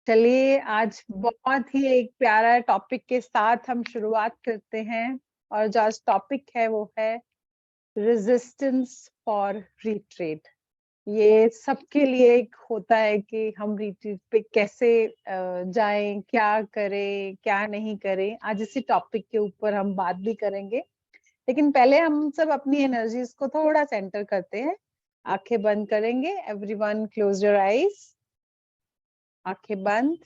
चलिए आज बहुत ही एक प्यारा टॉपिक के साथ हम शुरुआत करते हैं और जो आज टॉपिक है वो है रेजिस्टेंस फॉर रिट्रीट। ये सबके लिए एक होता है कि हम रिट्रीट पे कैसे जाएं, क्या करें, क्या नहीं करें। आज इसी टॉपिक के ऊपर हम बात भी करेंगे, लेकिन पहले हम सब अपनी एनर्जीज को थोड़ा सेंटर करते हैं। आंखें बंद करेंगे। Everyone close your eyes. आंखें बंद।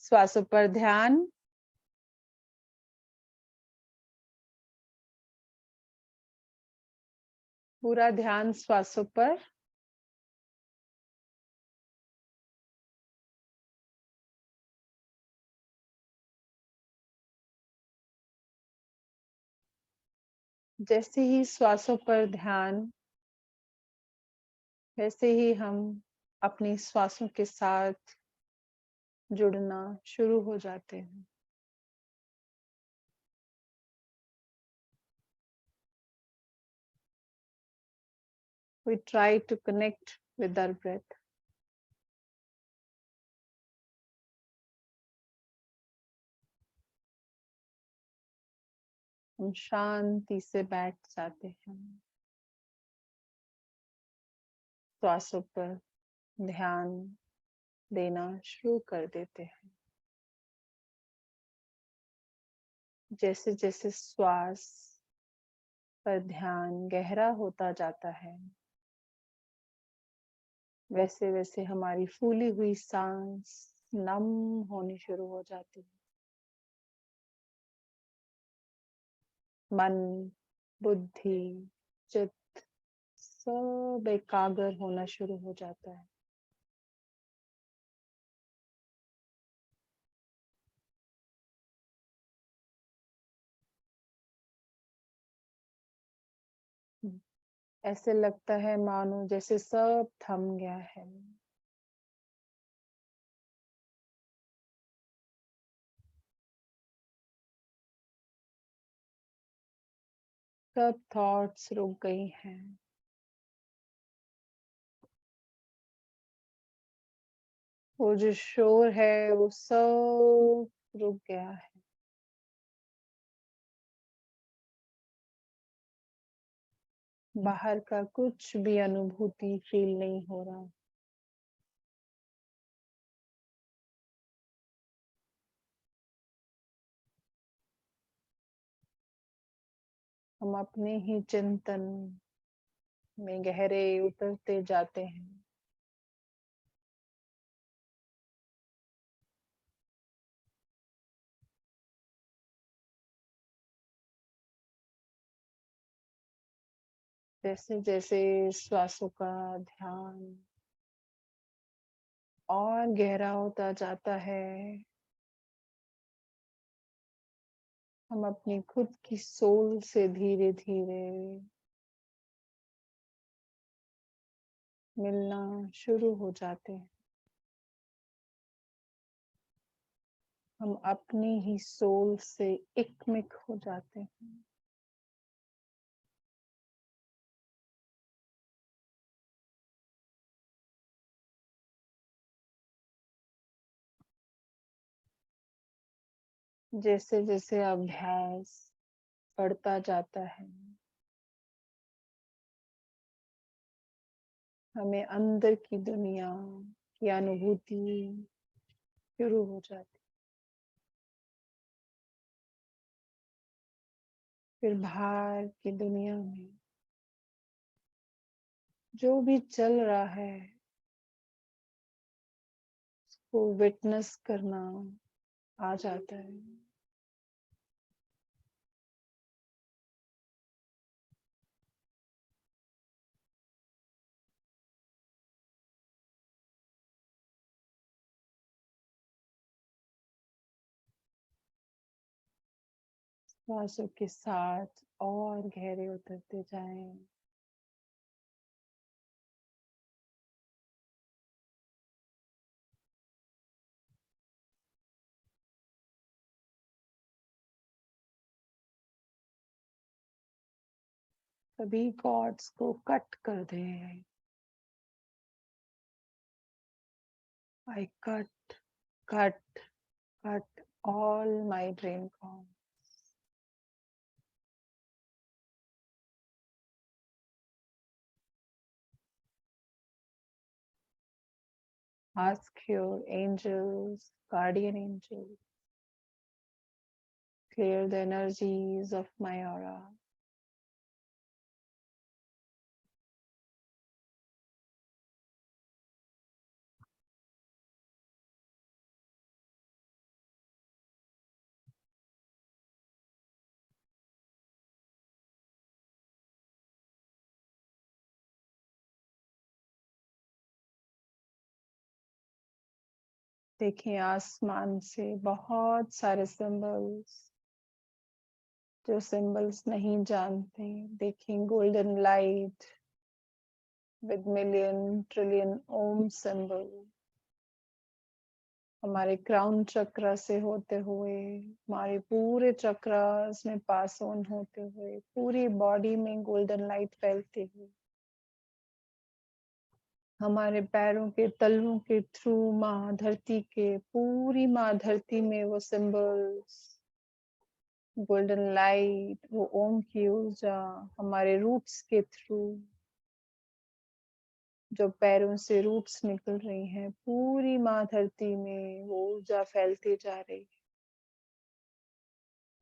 श्वासों पर ध्यान। पूरा ध्यान श्वासों पर। जैसे ही श्वासों पर ध्यान, वैसे ही हम अपनी श्वासों के साथ जुड़ना शुरू हो जाते हैं। We try to connect with our breath. हम शांति से बैठ जाते हैं। श्वासों पर ध्यान देना शुरू कर देते हैं। जैसे जैसे श्वास पर ध्यान गहरा होता जाता है, वैसे वैसे हमारी फूली हुई सांस नम होनी शुरू हो जाती है। मन, बुद्धि, चित्त सब एकाग्र होना शुरू हो जाता है। ऐसे लगता है मानो जैसे सब थम गया है। सब थॉट्स रुक गई हैं। वो जो शोर है वो सब रुक गया है। बाहर का कुछ भी अनुभूति फील नहीं हो रहा। हम अपने ही चिंतन में गहरे उतरते जाते हैं। जैसे जैसे श्वासों का ध्यान और गहरा होता जाता है, हम अपनी खुद की सोल से धीरे धीरे मिलना शुरू हो जाते हैं। हम अपनी ही सोल से एकमिक हो जाते हैं। जैसे जैसे अभ्यास बढ़ता जाता है, हमें अंदर की दुनिया की अनुभूति शुरू हो जाती। फिर बाहर की दुनिया में जो भी चल रहा है उसको विटनेस करना आ जाता है। श्वासों के साथ और गहरे उतरते जाएं। सभी कॉर्ड्स को कट कर दें। I cut all my dream counts. Ask your angels, guardian angels, clear the energies of my aura. देखिए आसमान से बहुत सारे सिंबल्स, जो सिंबल्स नहीं जानते, देखिए golden light with million trillion Om symbol हमारे क्राउन चक्र से होते हुए हमारे पूरे चक्रास में पास ऑन होते हुए पूरी बॉडी में गोल्डन लाइट फैलती हुई हमारे पैरों के तलवों के थ्रू माँ धरती के पूरी माँ धरती में वो सिंबल्स गोल्डन लाइट, वो ओम की ऊर्जा हमारे रूट्स के थ्रू, जो पैरों से रूट्स निकल रही हैं, पूरी माँ धरती में वो ऊर्जा फैलती जा रही है।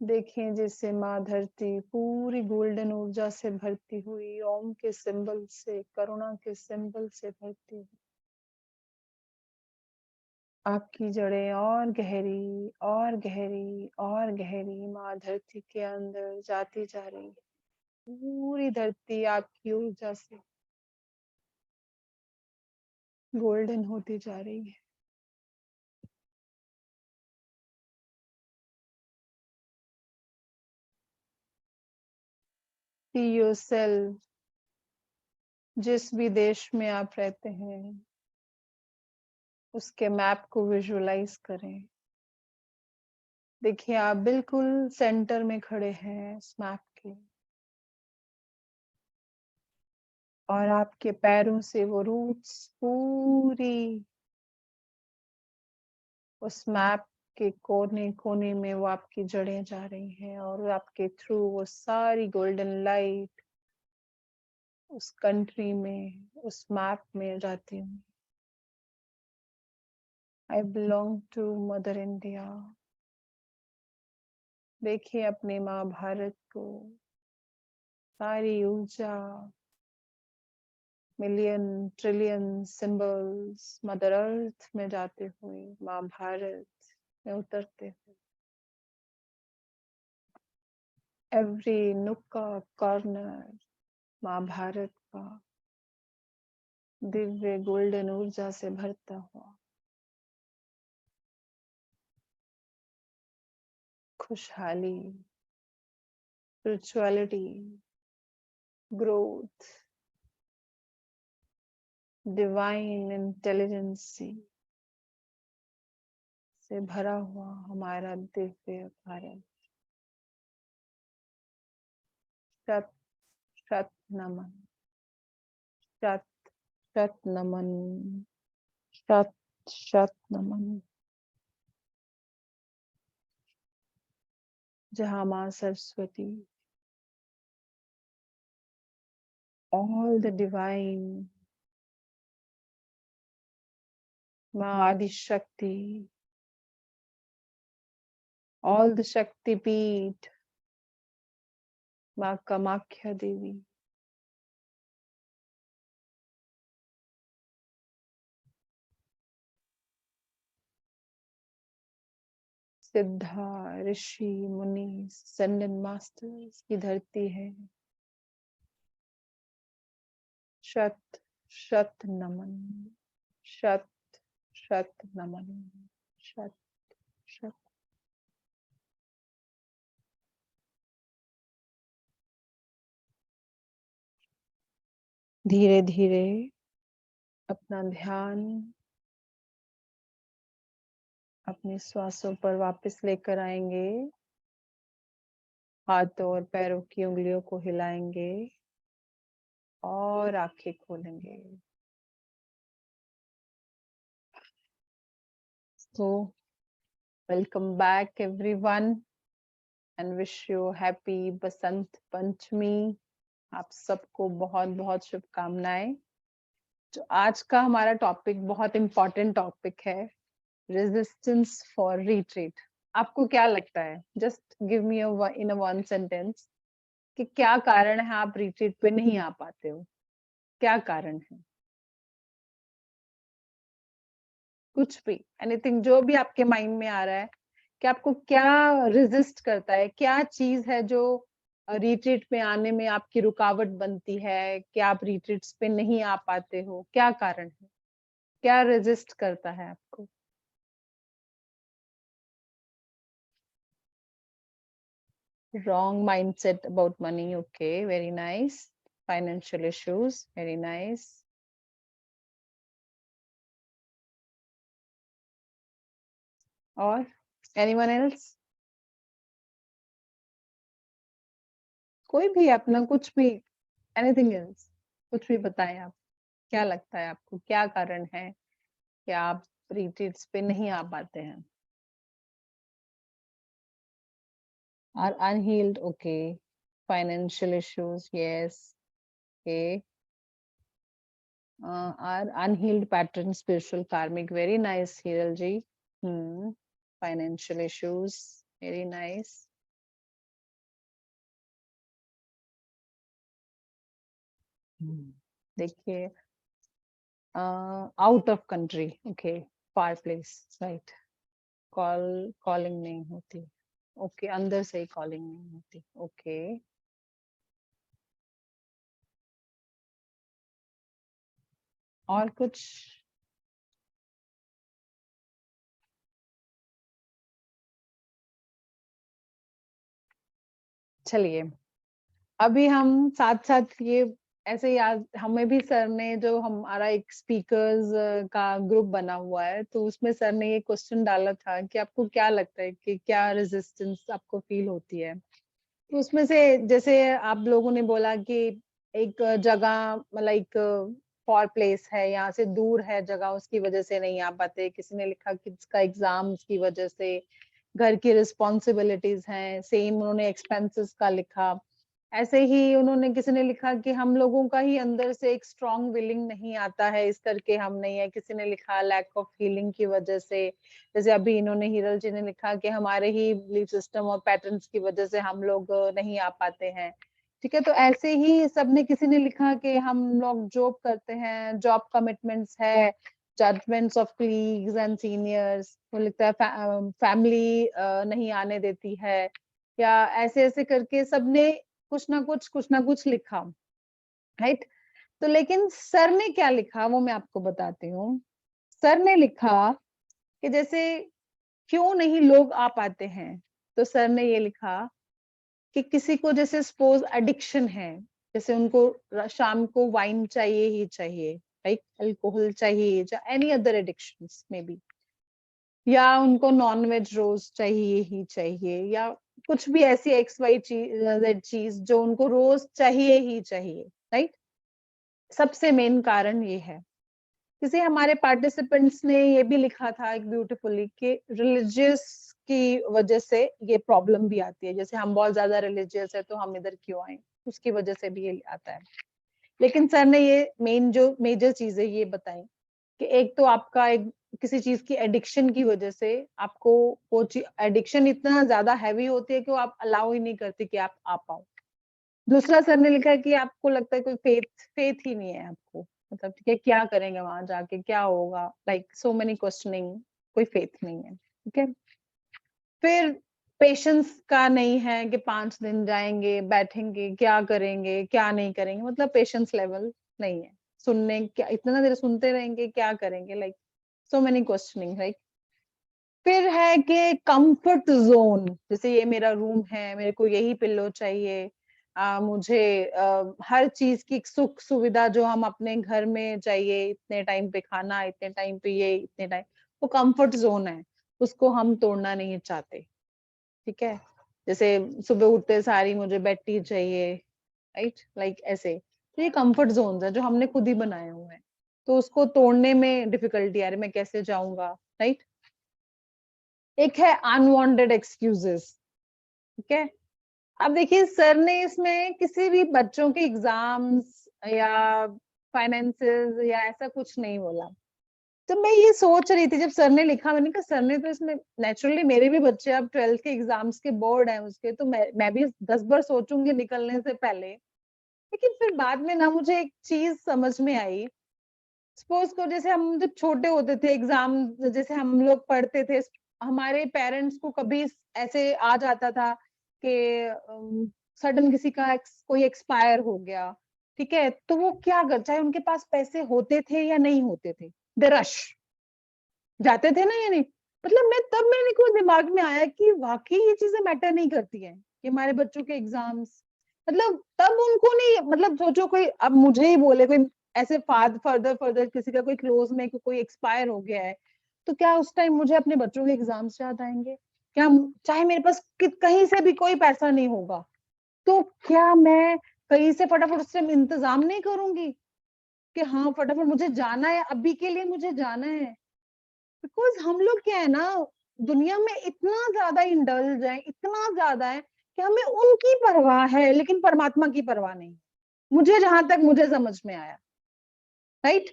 देखें जिससे माँ धरती पूरी गोल्डन ऊर्जा से भरती हुई, ओम के सिंबल से, करुणा के सिंबल से भरती हुई। आपकी जड़ें और गहरी और गहरी और गहरी माँ धरती के अंदर जाती जा रही है। पूरी धरती आपकी ऊर्जा से गोल्डन होती जा रही है। See yourself, जिस भी देश में आप रहते हैं उसके मैप को विजुअलाइज करें। देखिए आप बिल्कुल सेंटर में खड़े हैं इस मैप के और आपके पैरों से वो रूट्स पूरी उस मैप के कोने कोने में वो आपकी जड़ें जा रही हैं और आपके थ्रू वो सारी गोल्डन लाइट उस कंट्री में, उस मैप में जाती हूँ। I belong to mother India. देखिए अपने माँ भारत को, सारी ऊर्जा, million trillion symbols mother earth में जाते हुए माँ भारत में उतरते हुए एवरी नुक्का कॉर्नर माँ भारत का दिव्य गोल्डन ऊर्जा से भरता हुआ, खुशहाली, स्पिरिचुअलिटी, ग्रोथ, डिवाइन इंटेलिजेंसी से भरा हुआ हमारा दिव्य भारत। शत शत नमन, शत शत नमन, शत शत नमन। जहाँ माँ सरस्वती, all the divine, माँ आदि शक्ति, all the शक्ति पीठ, माँ कामाख्या देवी, सिद्धा ऋषि मुनि सन्नन मास्टर्स की धरती है। शत शत नमन, शत शत नमन, शत शत। धीरे धीरे अपना ध्यान अपने श्वासों पर वापस लेकर आएंगे। हाथों और पैरों की उंगलियों को हिलाएंगे और आंखें खोलेंगे। तो welcome back everyone and wish you happy Basant Panchami. आप सबको बहुत बहुत शुभकामनाएं। जो आज का हमारा टॉपिक बहुत इम्पोर्टेंट टॉपिक है, रेजिस्टेंस फॉर रिट्रीट। आपको क्या लगता है, just give me in a one sentence, कि क्या कारण है आप रिट्रीट पे नहीं आ पाते हो? क्या कारण है? कुछ भी, एनीथिंग, जो भी आपके माइंड में आ रहा है कि आपको क्या रेजिस्ट करता है, क्या चीज है जो रिट्रीट में आने में आपकी रुकावट बनती है कि आप रिट्रीट्स पे नहीं आ पाते हो? क्या कारण है, क्या रेजिस्ट करता है आपको? Wrong mindset about money. Okay, very nice. Financial issues. Very nice. और anyone else? कोई भी अपना कुछ भी, anything else, कुछ भी बताएं आप। क्या लगता है आपको, क्या कारण है कि आप रिट्रीट्स पे नहीं आ पाते हैं? Are unhealed. Okay. Financial issues. Yes. Okay. Are unhealed patterns spiritual karmic? Very nice, Hiral ji. Financial issues. Very nice. देखिए, out of country. Okay, far place, right. Calling नहीं होती। ओके, अंदर से ही कॉलिंग नहीं होती। ओके, और कुछ? चलिए, अभी हम साथ साथ ये ऐसे याद, हमें भी सर ने, जो हमारा एक स्पीकर्स का ग्रुप बना हुआ है, तो उसमें सर ने ये क्वेश्चन डाला था कि आपको क्या लगता है कि क्या रेजिस्टेंस आपको फील होती है? तो उसमें से जैसे आप लोगों ने बोला कि एक जगह, मतलब एक फॉर प्लेस है, यहाँ से दूर है जगह, उसकी वजह से नहीं आ पाते। किसी ने लिखा कि इसका एग्जाम की वजह से, घर की रिस्पॉन्सिबिलिटीज हैं, सेम उन्होंने एक्सपेंसेस का लिखा। ऐसे ही उन्होंने, किसी ने लिखा कि हम लोगों का ही अंदर से एक स्ट्रॉन्ग विलिंग नहीं आता है, इस करके हम नहीं है। किसी ने लिखा लैक ऑफ हीलिंग की वजह से। जैसे अभी इन्होंने, हिरल जी ने लिखा कि हमारे ही बिलीफ सिस्टम और पैटर्न्स की वजह से हम लोग नहीं आ पाते हैं। ठीक है, तो ऐसे ही सबने, किसी ने लिखा कि हम लोग जॉब करते हैं, जॉब कमिटमेंट्स है, judgements of colleagues and seniors, वो लिखता है फैमिली नहीं आने देती है, या ऐसे ऐसे करके सबने कुछ ना कुछ लिखा, राइट। तो लेकिन सर ने क्या लिखा वो मैं आपको बताती हूँ। सर ने लिखा कि जैसे क्यों नहीं लोग आ पाते हैं, तो सर ने ये लिखा कि किसी को जैसे सपोज एडिक्शन है, जैसे उनको शाम को वाइन चाहिए ही चाहिए, लाइक अल्कोहल चाहिए, या any other addictions may be, या उनको नॉन वेज रोज चाहिए ही चाहिए, या कुछ भी ऐसी एक्स वाई जेड चीज जो उनको रोज चाहिए ही चाहिए, राइट। सबसे मेन कारण ये है। किसी हमारे पार्टिसिपेंट्स ने ये भी लिखा था एक ब्यूटीफुली कि रिलीजियस की वजह से ये प्रॉब्लम भी आती है, जैसे हम बहुत ज्यादा रिलीजियस है तो हम इधर क्यों आए, उसकी वजह से भी ये आता है। लेकिन सर ने ये मेन जो मेजर चीज है ये बताई कि एक तो आपका एक किसी चीज की एडिक्शन की वजह से आपको वो एडिक्शन इतना ज्यादा हैवी होती है कि वो आप अलाउ ही नहीं करती कि आप आ पाओ। दूसरा सर ने लिखा है कि आपको लगता है कोई फेथ फेथ ही नहीं है आपको, मतलब ठीक है, क्या करेंगे वहां जाके, क्या होगा, लाइक सो मेनी क्वेश्चनिंग, कोई फेथ नहीं है। ठीक है, फिर पेशेंस का नहीं है कि 5 दिन जाएंगे, बैठेंगे, क्या करेंगे, क्या नहीं करेंगे, मतलब पेशेंस लेवल नहीं है। सुनने, क्या इतना देर सुनते रहेंगे, क्या करेंगे, like so many questioning, right. फिर है कि कंफर्ट जोन, जैसे ये मेरा रूम है, मेरे को यही पिल्लो चाहिए, मुझे हर चीज की सुख सुविधा जो हम अपने घर में चाहिए, इतने टाइम पे खाना, इतने टाइम पे ये, इतने टाइम, वो कंफर्ट जोन है, उसको हम तोड़ना नहीं चाहते। ठीक है, जैसे सुबह उठते सारी मुझे बेड टी चाहिए, राइट, लाइक ऐसे। तो ये कंफर्ट जोन है जो हमने खुद ही बनाए हुए हैं, तो उसको तोड़ने में डिफिकल्टी आ रही, मैं कैसे जाऊंगा, राइट। एक है अनवांटेड एक्सक्यूजेस। ठीक है, अब देखिए सर ने इसमें किसी भी बच्चों के एग्जाम्स या फाइनेंसेस या ऐसा कुछ नहीं बोला। तो मैं ये सोच रही थी जब सर ने लिखा, मैंने कहा सर ने तो इसमें, नेचुरली मेरे भी बच्चे अब 12th के एग्जाम्स के बोर्ड है उसके, तो मैं भी 10 बार सोचूंगी निकलने से पहले। लेकिन फिर बाद में ना मुझे एक चीज समझ में आई। सपोज को जैसे हम जब छोटे होते थे, एग्जाम जैसे हम लोग पढ़ते थे, हमारे पेरेंट्स को कभी ऐसे आ जाता था कि सडन किसी का कोई एक्सपायर हो गया, ठीक है, तो वो क्या कर, चाहे उनके पास पैसे होते थे या नहीं होते थे, दे रश जाते थे ना या नहीं। मतलब मैं तब मेरे को दिमाग में आया कि वाकई ये चीजें मैटर नहीं करती हैं कि हमारे बच्चों के एग्जाम्स, मतलब तब उनको नहीं, मतलब सोचो कोई अब मुझे ही बोले कोई ऐसे फर्दर फर्दर किसी का कोई क्लोज में कोई एक्सपायर हो गया है, तो क्या उस टाइम मुझे अपने बच्चों के एग्जाम्स याद आएंगे? क्या चाहे मेरे पास कहीं से भी कोई पैसा नहीं होगा, तो क्या मैं कहीं से फटाफट उससे इंतजाम नहीं करूंगी कि हाँ फटाफट मुझे जाना है, अभी के लिए मुझे जाना है? बिकॉज हम लोग क्या है ना, दुनिया में इतना ज्यादा इंडल्ज है, इतना ज्यादा है कि हमें उनकी परवाह है लेकिन परमात्मा की परवाह नहीं। मुझे जहां तक मुझे समझ में आया, राइट,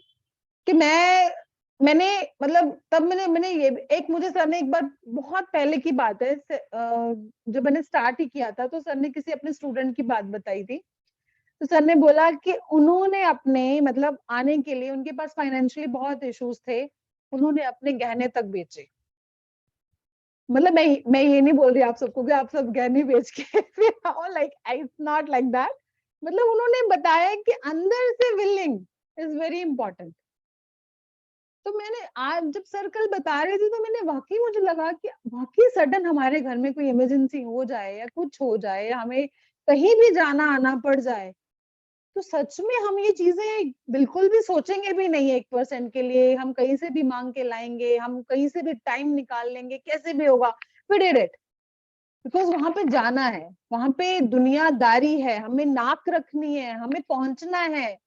कि मैंने मतलब तब मैंने मैंने ये एक, मुझे सर ने एक बार, बहुत पहले की बात है, जब मैंने स्टार्ट ही किया था, तो सर ने किसी अपने स्टूडेंट की बात बताई थी। तो सर ने बोला कि उन्होंने अपने मतलब आने के लिए, उनके पास फाइनेंशियली बहुत इश्यूज थे, उन्होंने अपने गहने तक बेचे। मतलब मैं ये नहीं बोल रही आप सबको कि आप सब गहने बेच के फिर like it's not like that. मतलब उन्होंने बताया कि अंदर से विलिंग इज वेरी इंपॉर्टेंट। तो मैंने आज जब सर्कल बता रहे थे तो मैंने वाकई, मुझे लगा कि वाकई सडन हमारे घर में कोई इमरजेंसी हो जाए या कुछ हो जाए, हमें कहीं भी जाना आना पड़ जाए, तो सच में हम ये चीजें बिल्कुल भी सोचेंगे भी नहीं। 1% के लिए हम कहीं से भी मांग के लाएंगे, हम कहीं से भी टाइम निकाल लेंगे, कैसे भी होगा, वी डिड इट, बिकॉज वहां पे जाना है, वहां पे दुनियादारी है, हमें नाक रखनी है, हमें पहुंचना है।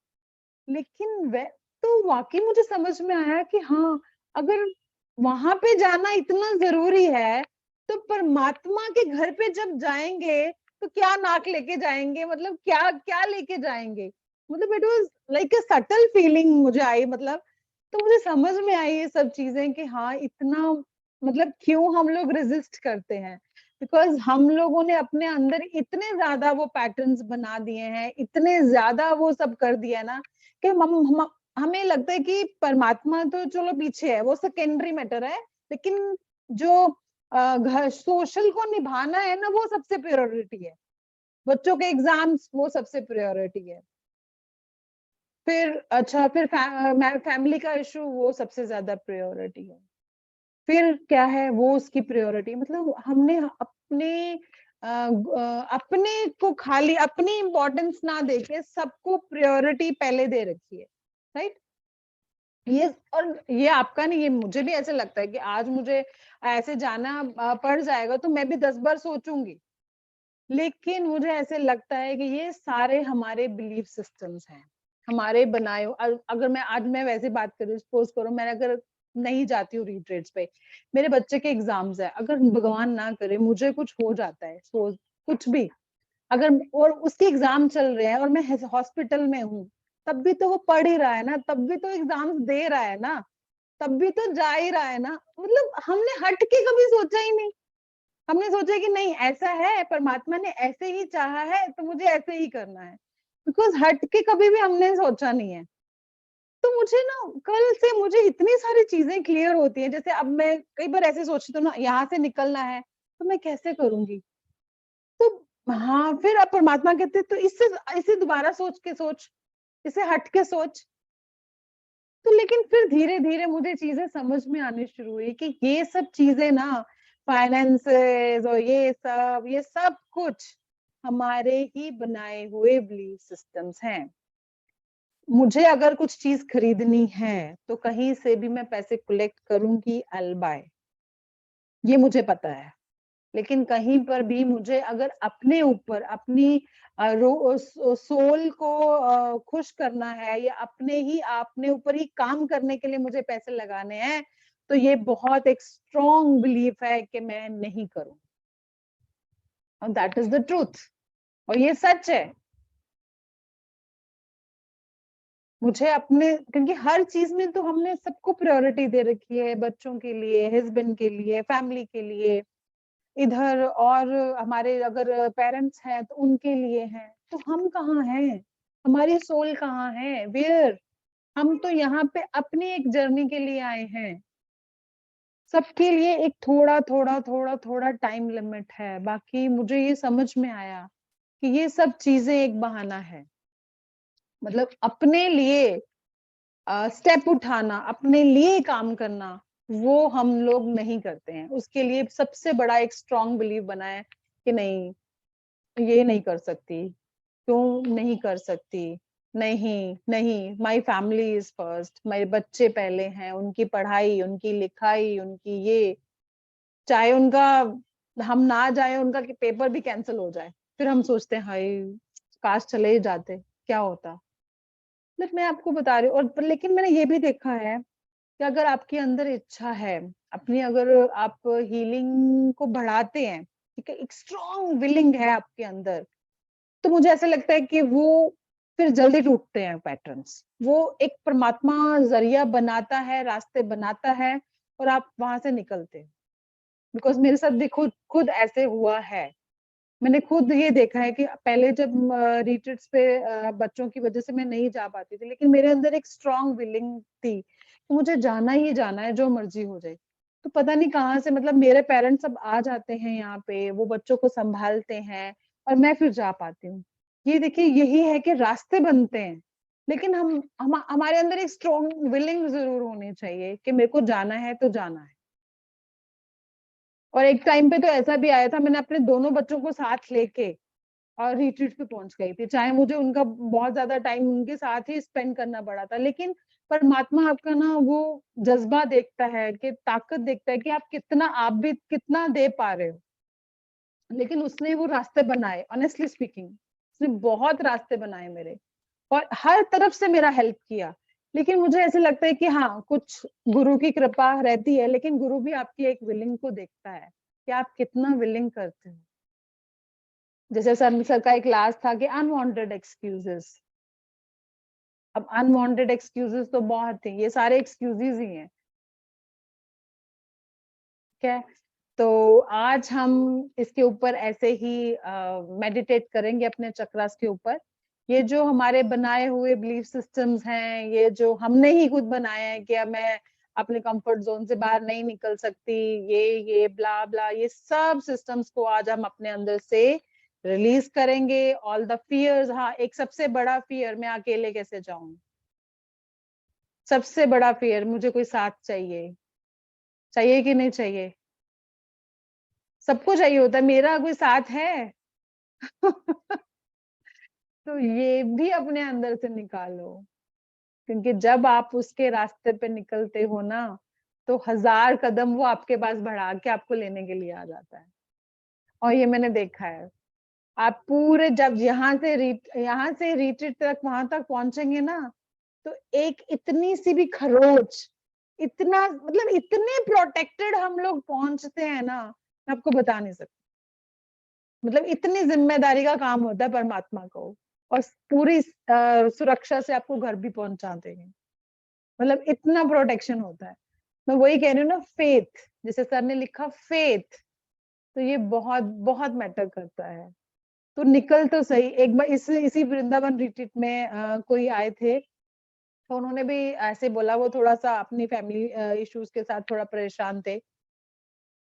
लेकिन वे तो वाकई मुझे समझ में आया कि हाँ, अगर वहां पे जाना इतना जरूरी है, तो परमात्मा के घर पे जब जाएंगे तो क्या नाक लेके जाएंगे, मतलब क्या क्या लेके जाएंगे। मतलब it was like a subtle feeling मुझे आई, मतलब तो मुझे समझ में आई ये सब चीजें कि हाँ इतना, मतलब क्यों हम लोग रेजिस्ट करते हैं। बिकॉज हम लोगों ने अपने अंदर इतने ज्यादा वो पैटर्न्स बना दिए हैं, इतने ज्यादा वो सब कर दिया है ना, कि हमें लगता है कि परमात्मा तो चलो पीछे है, वो सेकेंडरी मैटर है, लेकिन जो घर सोशल को निभाना है ना, वो सबसे प्रायोरिटी है। बच्चों के एग्जाम्स वो सबसे प्रायोरिटी है। फिर अच्छा, फिर फैमिली का इशू वो सबसे ज्यादा प्रायोरिटी है। फिर क्या है वो उसकी प्रायोरिटी, मतलब हमने अपने को खाली अपनी इंपॉर्टेंस ना देके सबको प्रायोरिटी पहले दे रखी है, राइट। ये और ये आपका नहीं, ये मुझे भी ऐसे लगता है कि आज मुझे ऐसे जाना पड़ जाएगा तो मैं भी 10 बार सोचूंगी। लेकिन मुझे ऐसे लगता है कि ये सारे हमारे बिलीफ सिस्टम्स हैं, हमारे बनाए अगर मैं आज मैं वैसे बात करूँ, सपोज करो मैं अगर नहीं जाती हूँ रिट्रीट्स पे, मेरे बच्चे के एग्जाम्स है, अगर भगवान ना करे मुझे कुछ हो जाता है, सपोज कुछ भी, अगर और उसके एग्जाम चल रहे हैं और मैं हॉस्पिटल में हूँ, तब भी तो वो पढ़ ही रहा है ना, तब भी तो एग्जाम्स दे रहा है ना, तब भी तो जा ही रहा है ना। मतलब हमने हट के कभी सोचा ही नहीं, हमने सोचा कि नहीं ऐसा है, परमात्मा ने ऐसे ही चाहा है तो मुझे ऐसे ही करना है, बिकॉज हट के कभी भी हमने सोचा नहीं है। तो मुझे ना कल से मुझे इतनी सारी चीजें क्लियर होती हैं, जैसे अब मैं कई बार ऐसे सोचती हूँ ना, यहाँ से निकलना है तो मैं कैसे करूंगी, तो हाँ फिर अब परमात्मा कहते तो इससे इसे दोबारा सोच के सोच, इसे हट के सोच। तो लेकिन फिर धीरे धीरे मुझे चीजें समझ में आनी शुरू हुई कि ये सब चीजें ना, फाइनेंसेस और ये सब कुछ हमारे ही बनाए हुए बिलीफ सिस्टम्स हैं। मुझे अगर कुछ चीज खरीदनी है तो कहीं से भी मैं पैसे कलेक्ट करूंगी, आई बाय, ये मुझे पता है। लेकिन कहीं पर भी मुझे अगर अपने ऊपर अपनी सोल को खुश करना है, या अपने ऊपर ही काम करने के लिए मुझे पैसे लगाने हैं, तो ये बहुत एक स्ट्रॉन्ग बिलीफ है कि मैं नहीं करूं, और दैट इज द ट्रूथ, और ये सच है। मुझे अपने, क्योंकि हर चीज में तो हमने सबको प्रायोरिटी दे रखी है, बच्चों के लिए, हस्बैंड के लिए, फैमिली के लिए, इधर, और हमारे अगर पेरेंट्स हैं तो उनके लिए हैं, तो हम कहाँ हैं, हमारी सोल कहाँ है, वेयर। हम तो यहाँ पे अपनी एक जर्नी के लिए आए हैं। सबके लिए एक थोड़ा थोड़ा थोड़ा थोड़ा टाइम लिमिट है। बाकी मुझे ये समझ में आया कि ये सब चीजें एक बहाना है। मतलब अपने लिए स्टेप उठाना, अपने लिए काम करना, वो हम लोग नहीं करते हैं। उसके लिए सबसे बड़ा एक स्ट्रॉन्ग बिलीव बना है कि नहीं, ये नहीं कर सकती, क्यों नहीं कर सकती, नहीं नहीं, माई फैमिली इज फर्स्ट, मेरे बच्चे पहले हैं, उनकी पढ़ाई, उनकी लिखाई, उनकी ये, चाहे उनका, हम ना जाए, उनका पेपर भी कैंसिल हो जाए, फिर हम सोचते हैं हाय काश चले ही जाते, क्या होता। मतलब मैं आपको बता रही हूँ, और लेकिन मैंने ये भी देखा है कि अगर आपके अंदर इच्छा है अपनी, अगर आप हीलिंग को बढ़ाते हैं, ठीक है, एक स्ट्रॉन्ग विलिंग है आपके अंदर, तो मुझे ऐसा लगता है कि वो फिर जल्दी टूटते हैं पैटर्न्स। वो एक परमात्मा जरिया बनाता है, रास्ते बनाता है, और आप वहां से निकलते हैं। बिकॉज मेरे साथ भी खुद खुद ऐसे हुआ है। मैंने खुद ये देखा है कि पहले जब रिट्रीट्स पे बच्चों की वजह से मैं नहीं जा पाती थी, लेकिन मेरे अंदर एक स्ट्रॉन्ग विलिंग थी तो मुझे जाना ही जाना है, जो मर्जी हो जाए। तो पता नहीं कहाँ से, मतलब मेरे पेरेंट्स सब आ जाते हैं यहाँ पे, वो बच्चों को संभालते हैं, और मैं फिर जा पाती हूँ। ये देखिए, यही है कि रास्ते बनते हैं, लेकिन हमारे अंदर एक स्ट्रॉन्ग विलिंग जरूर होनी चाहिए कि मेरे को जाना है तो जाना है। और एक टाइम पे तो ऐसा भी आया था, मैंने अपने दोनों बच्चों को साथ लेके और रिट्रीट पे पहुंच गई थी, चाहे मुझे उनका बहुत ज्यादा टाइम उनके साथ ही स्पेंड करना पड़ा था, लेकिन परमात्मा आपका ना वो जज्बा देखता है, कि ताकत देखता है कि आप कितना, आप भी कितना दे पा रहे हो। लेकिन उसने वो रास्ते बनाए, ऑनेस्टली स्पीकिंग, उसने बहुत रास्ते बनाए मेरे, और हर तरफ से मेरा हेल्प किया। लेकिन मुझे ऐसे लगता है कि हाँ, कुछ गुरु की कृपा रहती है, लेकिन गुरु भी आपकी एक विलिंग को देखता है कि आप कितना विलिंग करते हो। जैसे सर का एक क्लास था कि अनवांटेड एक्सक्यूजेस। अब अनवांटेड एक्सक्यूजेस तो बहुत थे, ये सारे एक्सक्यूजेस ही हैं। ठीक है, तो आज हम इसके ऊपर ऐसे ही मेडिटेट करेंगे अपने चक्रास के ऊपर। ये जो हमारे बनाए हुए बिलीफ सिस्टम्स हैं, ये जो हमने ही खुद बनाए हैं कि अब मैं अपने कंफर्ट जोन से बाहर नहीं निकल सकती, ये ब्ला ब्ला, ये सब सिस्टम्स को आज हम अपने अंदर से रिलीज करेंगे। ऑल द फियर्स, हाँ, एक सबसे बड़ा फियर, मैं अकेले कैसे जाऊं, सबसे बड़ा फियर, मुझे कोई साथ चाहिए, चाहिए कि नहीं चाहिए, सबको चाहिए होता है, मेरा कोई साथ है। तो ये भी अपने अंदर से निकालो, क्योंकि जब आप उसके रास्ते पे निकलते हो ना, तो 1000 कदम वो आपके पास बढ़ा के आपको लेने के लिए आ जाता है। और ये मैंने देखा है। आप पूरे जब यहाँ से रिट्रीट तक, वहां तक पहुंचेंगे ना, तो एक इतनी सी भी खरोच, इतना, मतलब इतने प्रोटेक्टेड हम लोग पहुंचते हैं ना, मैं आपको बता नहीं सकती। मतलब इतनी जिम्मेदारी का काम होता है परमात्मा को, और पूरी सुरक्षा से आपको घर भी पहुंचा देंगे। मतलब इतना प्रोटेक्शन होता है। मैं वही कह रही हूँ ना, फेथ, जैसे सर ने लिखा फेथ, तो ये बहुत बहुत मैटर करता है। तो निकल तो सही। एक बार इसी वृंदावन रिट्रीट में कोई आए थे, तो उन्होंने भी ऐसे बोला, वो थोड़ा सा अपनी फैमिली इश्यूज के साथ थोड़ा परेशान थे,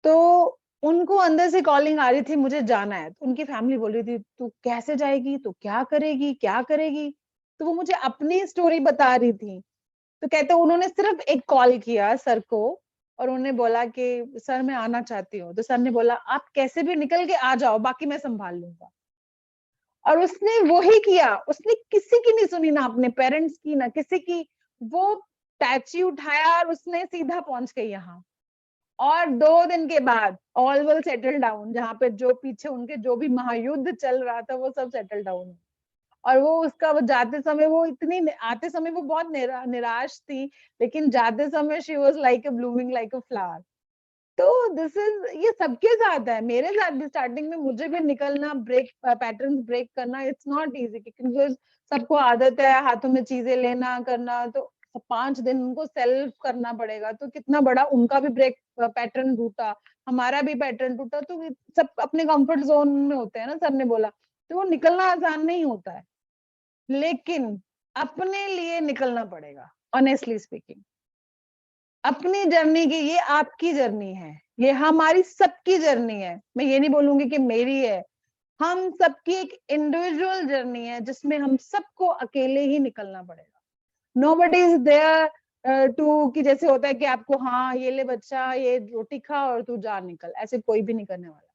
तो उनको अंदर से कॉलिंग आ रही थी मुझे जाना है। तो उनकी फैमिली बोल रही थी तू कैसे जाएगी, तू क्या करेगी, क्या करेगी। तो वो मुझे अपनी स्टोरी बता रही थी। तो कहते उन्होंने सिर्फ एक कॉल किया सर को, और उन्होंने बोला कि सर मैं आना चाहती हूँ। तो सर ने बोला आप कैसे भी निकल के आ जाओ, बाकी मैं संभाल लूंगा। और उसने वो ही किया, उसने किसी की नहीं सुनी, ना अपने पेरेंट्स की, ना किसी की। वो टैक्सी उठाया और उसने सीधा पहुंच गई यहाँ। और 2 दिन के बाद ऑल विल सेटल डाउन, जहाँ पे जो पीछे उनके जो भी महायुद्ध चल रहा था वो सब सेटल डाउन। और वो उसका वो जाते समय वो इतनी आते समय वो बहुत निराश थी, लेकिन जाते समय she was like a blooming like a flower. तो दिस इज, ये सबके साथ है, मेरे साथ भी स्टार्टिंग में मुझे भी निकलना, ब्रेक पैटर्न्स ब्रेक करना इट्स नॉट इजी, क्योंकि सबको आदत है हाथों में चीजें लेना करना, तो 5 दिन उनको सेल्फ करना पड़ेगा, तो कितना बड़ा उनका भी ब्रेक पैटर्न टूटा, हमारा भी पैटर्न टूटा, तो सब अपने कंफर्ट जोन में होते हैं ना, सर ने बोला, तो वो निकलना आसान नहीं होता है, लेकिन अपने लिए निकलना पड़ेगा। ऑनेस्टली स्पीकिंग, अपनी जर्नी की, ये आपकी जर्नी है, ये हमारी सबकी जर्नी है, मैं ये नहीं बोलूंगी कि मेरी है, हम सबकी एक इंडिविजुअल जर्नी है जिसमें हम सबको अकेले ही निकलना पड़ेगा। नोबडी इज देयर टू, कि जैसे होता है कि आपको हाँ ये ले बच्चा ये रोटी खा और तू जा निकल, ऐसे कोई भी नहीं करने वाला।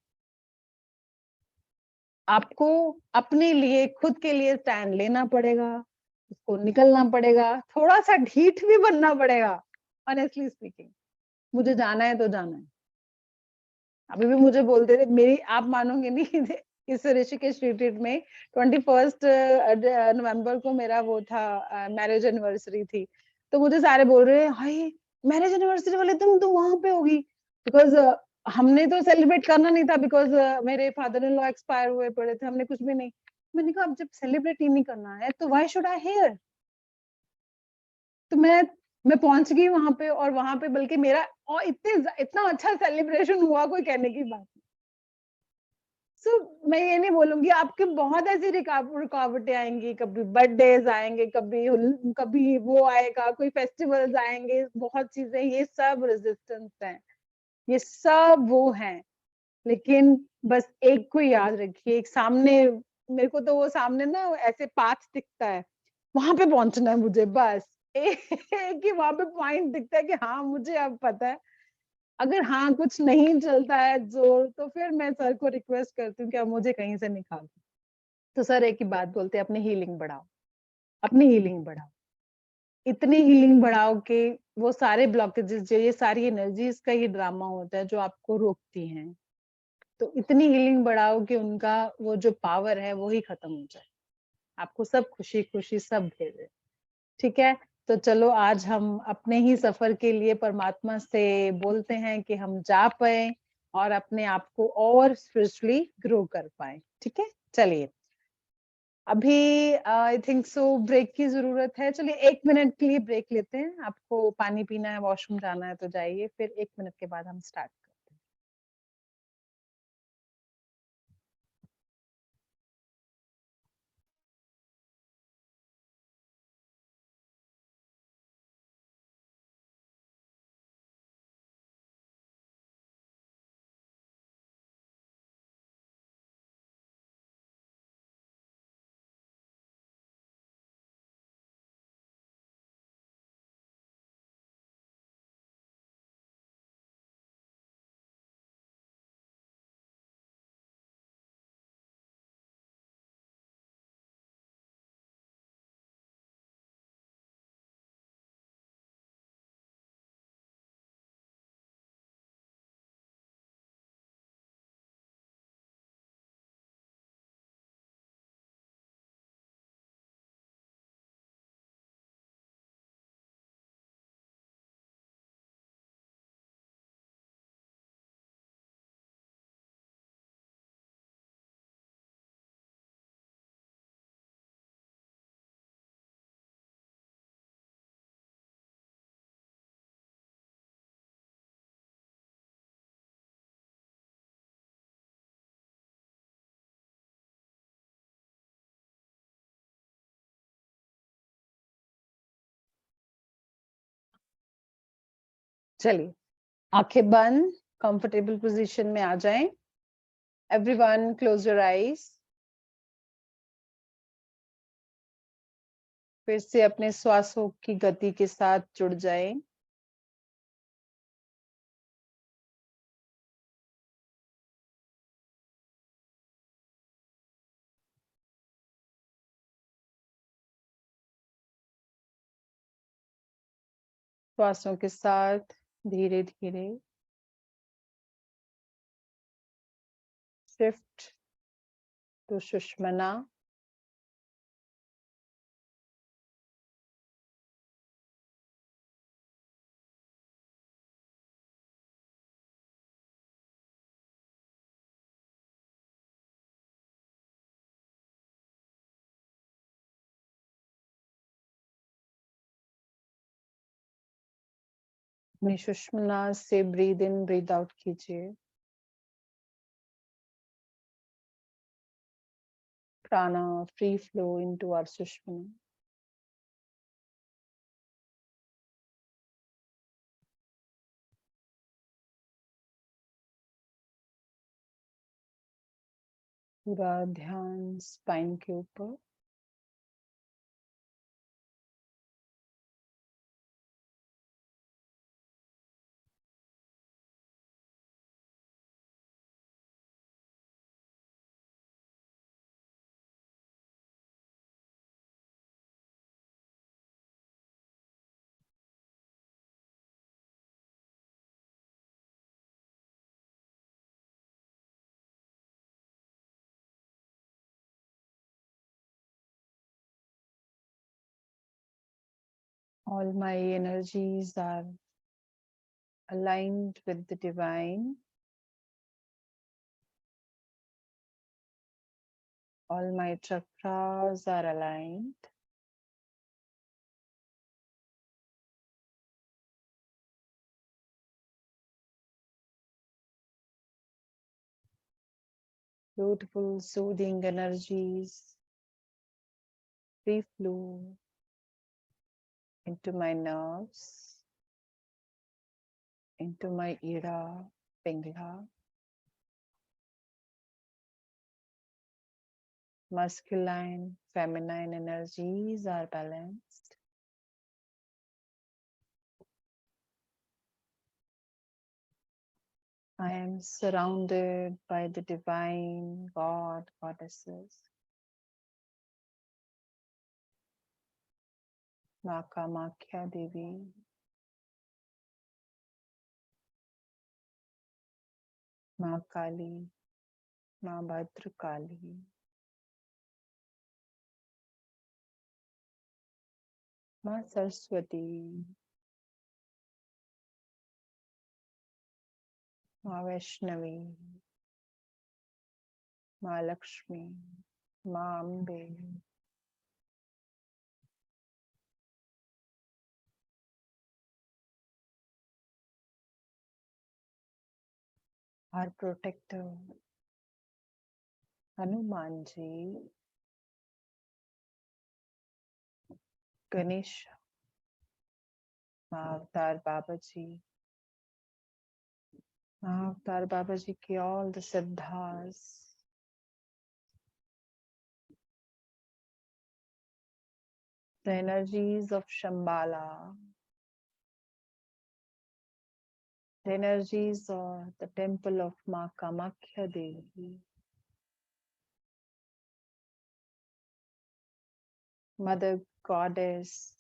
आपको अपने लिए खुद के लिए स्टैंड लेना पड़ेगा, उसको निकलना पड़ेगा, थोड़ा सा ढीठ भी बनना पड़ेगा। ऑनेस्टली स्पीकिंग, मुझे जाना है तो जाना है। अभी भी मुझे बोलते थे, मेरी आप मानोगे नहीं इस ऋषिकेश रिट्रीट में 21 नवंबर को मेरा वो था, मैरिज एनिवर्सरी थी, तो मुझे सारे बोल रहे हैं हाय मैरिज एनिवर्सरी वाले तुम तो वहां पे होगी, बिकॉज हमने तो सेलिब्रेट करना नहीं था, बिकॉज मेरे फादर इन लॉ एक्सपायर हुए पड़े थे, हमने कुछ भी नहीं। मैंने कहा अब जब सेलिब्रेट ही नहीं करना है तो व्हाई शुड आई हियर। तो मैं पहुंच गई वहां पे, और वहां पे बल्कि मेरा और इतना अच्छा सेलिब्रेशन हुआ, कोई कहने की बात। सो मैं ये नहीं बोलूंगी, आपके बहुत ऐसी रुकावटें आएंगी, कभी बर्थडेज आएंगे, कभी वो आएगा, कोई फेस्टिवल्स आएंगे, बहुत चीजें, ये सब रेजिस्टेंस है, ये सब वो हैं। लेकिन बस एक को याद रखिए, एक सामने, मेरे को तो वो सामने ना ऐसे पाथ दिखता है, वहां पे पहुंचना है मुझे, बस एक ही वहां पे पॉइंट दिखता है कि हाँ मुझे अब पता है। अगर हाँ कुछ नहीं चलता है जोर, तो फिर मैं सर को रिक्वेस्ट करती हूँ कि आप मुझे कहीं से निकाल दो। तो सर एक ही बात बोलते हैं, अपनी हीलिंग बढ़ाओ, अपनी हीलिंग बढ़ाओ, इतनी हीलिंग बढ़ाओ कि वो सारे ब्लॉकेजेस, जो ये सारी एनर्जीज का ही ड्रामा होता है जो आपको रोकती हैं, तो इतनी हीलिंग बढ़ाओ कि उनका वो जो पावर है वो ही खत्म हो जाए, आपको सब खुशी खुशी सब भेजे। ठीक है, तो चलो आज हम अपने ही सफर के लिए परमात्मा से बोलते हैं कि हम जा पाए और अपने आप को और स्पिरिचुअली ग्रो कर पाए। ठीक है, चलिए अभी आई थिंक सो ब्रेक की जरूरत है, चलिए 1 मिनट के लिए ब्रेक लेते हैं, आपको पानी पीना है, वॉशरूम जाना है तो जाइए, फिर 1 मिनट के बाद हम स्टार्ट करते हैं। चलिए आंखें बंद, कंफर्टेबल पोजीशन में आ जाएं। Everyone close your eyes. फिर से अपने श्वासों की गति के साथ जुड़ जाएं। श्वासों के साथ धीरे धीरे शिफ्ट टू सुषुम्ना, अपनी सुषुम्ना से ब्रीद इन ब्रीद आउट कीजिए। प्राणा फ्री फ्लो इनटू आवर सुषुम्ना। पूरा ध्यान स्पाइन के ऊपर। All my energies are aligned with the divine. All my chakras are aligned. Beautiful, soothing energies free flow into my nerves, into my Ida, Pingala. Masculine, feminine energies are balanced. I am surrounded by the divine God, goddesses. माँ कामाख्या देवी, माँ काली, माँ भद्रकाली, माँ सरस्वती, माँ वैष्णवी, माँ लक्ष्मी, माँ Ambe, our protector, Hanuman ji, Ganesh, माँ अवतार बाबा जी, माँ अवतार बाबा जी की all the siddhas, the energies of Shambhala, the energies of the temple of माँ कामाख्या देवी, Mother Goddess,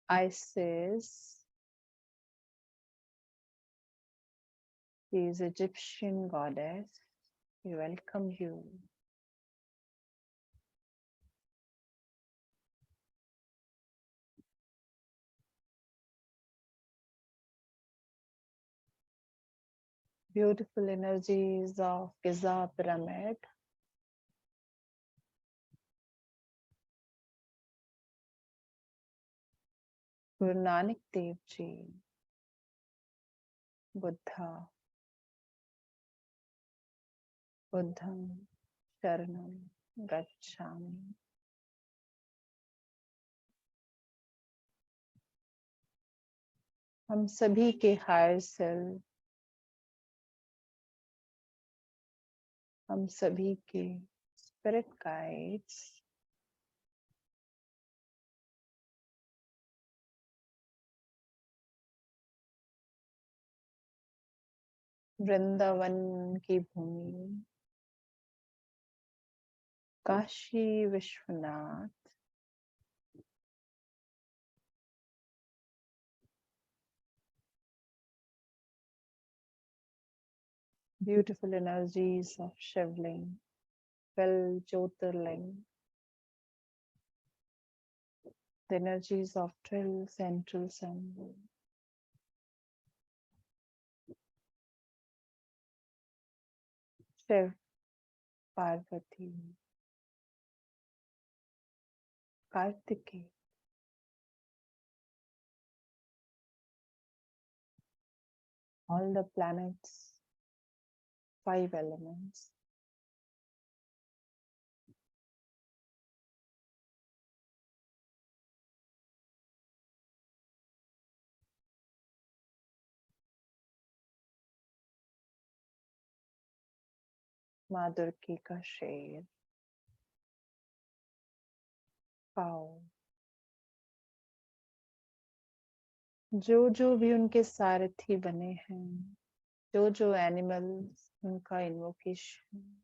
Isis, she is Egyptian goddess. We welcome you. Beautiful energies of Giza Pyramid. Guru Nanak Dev Ji, Buddha, Buddham Sharanam Gacchami. हम सभी के higher self, हम सभी के spirit guides, Vrindavan की भूमि, Kashi Vishwanath, beautiful energies of Shivling, 12 Jyotirling, the energies of 12 central sun, Shiv, Parvati, Kartikeya, all the planets, 5 elements. माँ दुर्गी का शेर, पाओ, जो भी उनके सारथी बने हैं, जो एनिमल्स, उनका इन्वोकेशन।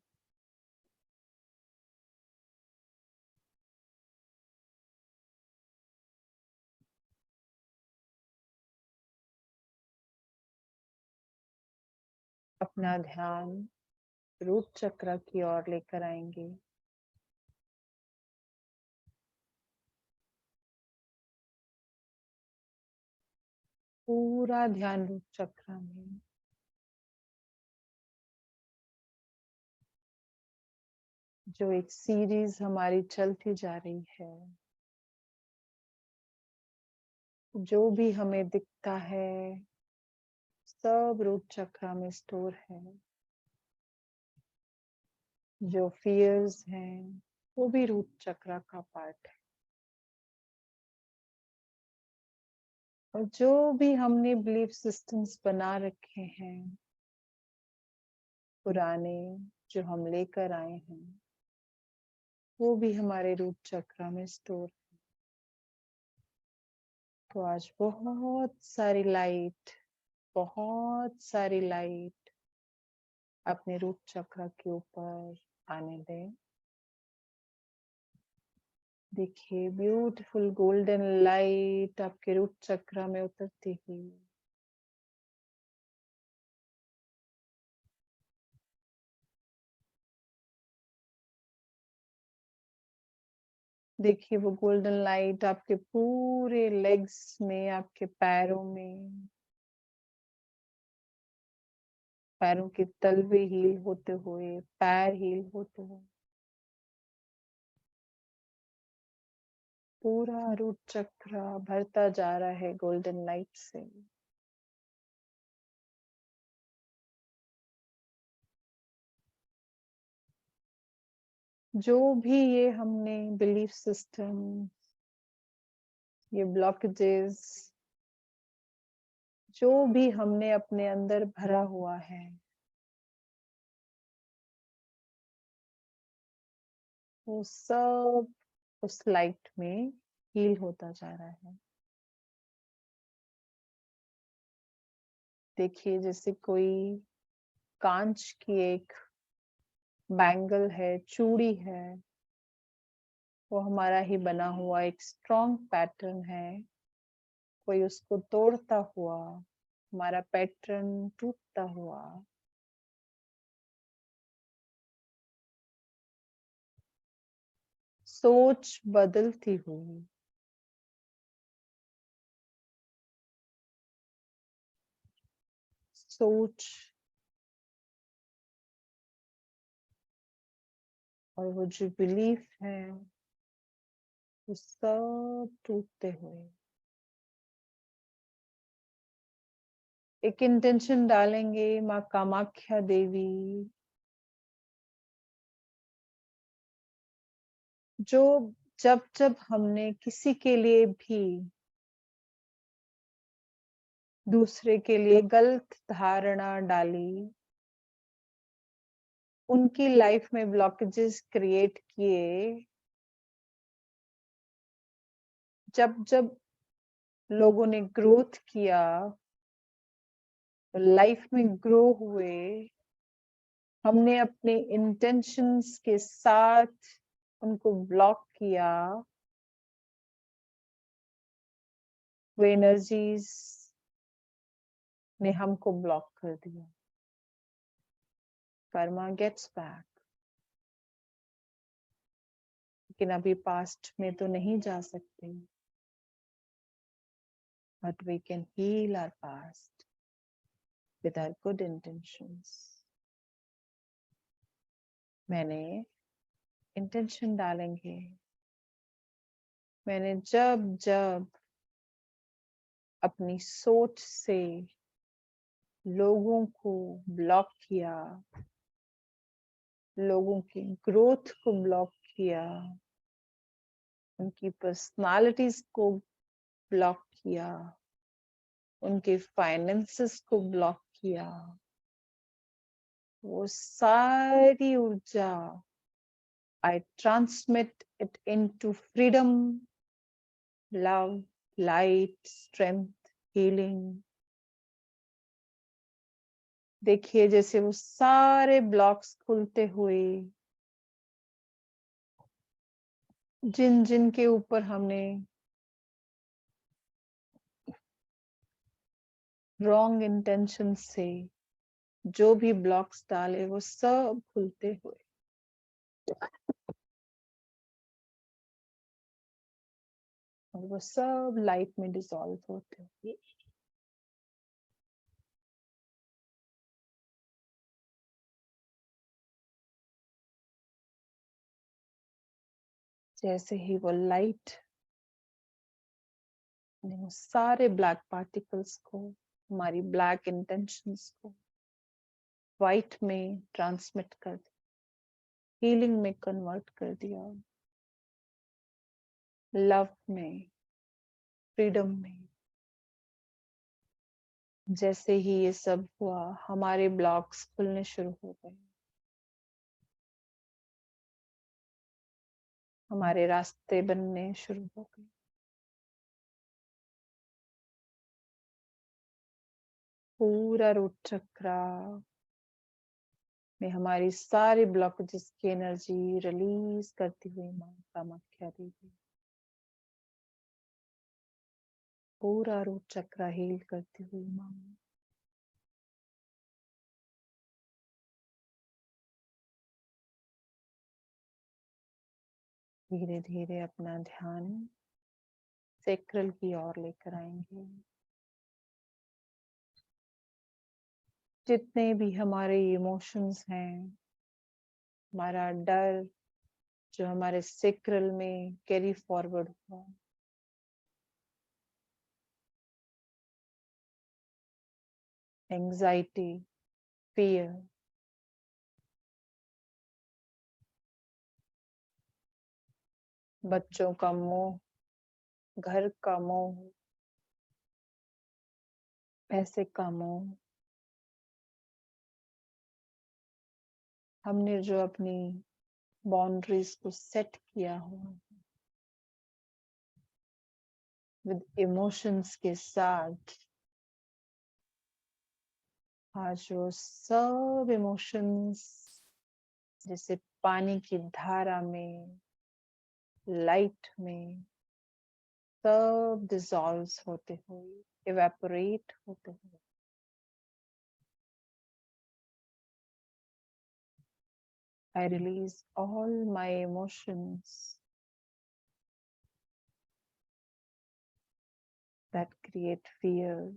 अपना ध्यान रूट चक्र की ओर लेकर आएंगे। पूरा ध्यान रूट चक्र में। जो एक सीरीज हमारी चलती जा रही है, जो भी हमें दिखता है सब रूट चक्र में स्टोर है। जो फियर्स हैं वो भी रूट चक्र का पार्ट है। और जो भी हमने बिलीफ सिस्टम्स बना रखे हैं पुराने, जो हम लेकर आए हैं, वो भी हमारे रूट चक्र में स्टोर है। तो आज बहुत सारी लाइट अपने रूट चक्र के ऊपर आने दें। देखिए ब्यूटीफुल गोल्डन लाइट आपके रूट चक्र में उतरती हुई। देखिए वो गोल्डन लाइट आपके पूरे लेग्स में, आपके पैरों में, पैरों के तलवे हील होते हुए, पैर हील होते हुए, पूरा रूट चक्र भरता जा रहा है गोल्डन लाइट से। जो भी ये हमने बिलीफ सिस्टम, ये ब्लॉकेजेस, जो भी हमने अपने अंदर भरा हुआ है, वो सब उस लाइट में हील होता जा रहा है। देखिए जैसे कोई कांच की एक बैंगल है, चूड़ी है, वो हमारा ही बना हुआ एक स्ट्रॉन्ग पैटर्न है। कोई उसको तोड़ता हुआ, हमारा पैटर्न टूटता हुआ, सोच बदलती हुई, सोच और वो जो बिलीफ है वो सब टूटते हुए। एक इंटेंशन डालेंगे, माँ कामाख्या देवी, जो जब जब हमने किसी के लिए भी, दूसरे के लिए गलत धारणा डाली, उनकी लाइफ में ब्लॉकेजेस क्रिएट किए, जब जब लोगों ने ग्रोथ किया, लाइफ में ग्रो हुए, हमने अपने इंटेंशंस के साथ उनको ब्लॉक किया, वो एनर्जीज ने हमको ब्लॉक कर दिया। Karma gets back. लेकिन अभी पास्ट में तो नहीं जा सकते, but we can heal our past with our good intentions. मैंने इंटेंशन डालेंगे, मैंने जब जब अपनी सोच से लोगों को ब्लॉक किया, लोगों की ग्रोथ को ब्लॉक किया, उनकी पर्सनालिटीज को ब्लॉक किया, उनके फाइनेंसेस को ब्लॉक किया, वो सारी ऊर्जा I transmit it into freedom, love, light, strength, healing. देखिए जैसे वो सारे ब्लॉक्स खुलते हुए, जिन जिन के ऊपर हमने रॉन्ग इंटेंशन से जो भी ब्लॉक्स डाले वो सब खुलते हुए और वो सब लाइट में डिसॉल्व होते हुए जैसे ही वो लाइट ने वो सारे ब्लैक पार्टिकल्स को, हमारी ब्लैक इंटेंशंस को वाइट में ट्रांसमिट कर दिया, हीलिंग में कन्वर्ट कर दिया, लव में, फ्रीडम में। जैसे ही ये सब हुआ हमारे ब्लॉक्स खुलने शुरू हो गए, हमारे रास्ते बनने शुरू हो गए। पूरा रूट चक्रा में हमारी सारी ब्लॉकेजेस की एनर्जी रिलीज करती हुई मां कामाख्या देवी पूरा रूट चक्रा हील करती हुई मां धीरे धीरे अपना ध्यान सेक्रल की ओर लेकर आएंगे। जितने भी हमारे इमोशंस हैं, हमारा डर जो हमारे सेक्रल में कैरी फॉरवर्ड हुआ, एंजाइटी, फियर, बच्चों का मोह, घर का मोह, पैसे का मोह, हमने जो अपनी बाउंड्रीज को सेट किया हुआ विद इमोशंस के साथ, आज वो सब इमोशंस जैसे पानी की धारा में, लाइट में सब डिसॉल्व होते हुए, इवेपोरेट होते हुए I release all my emotions that create fear.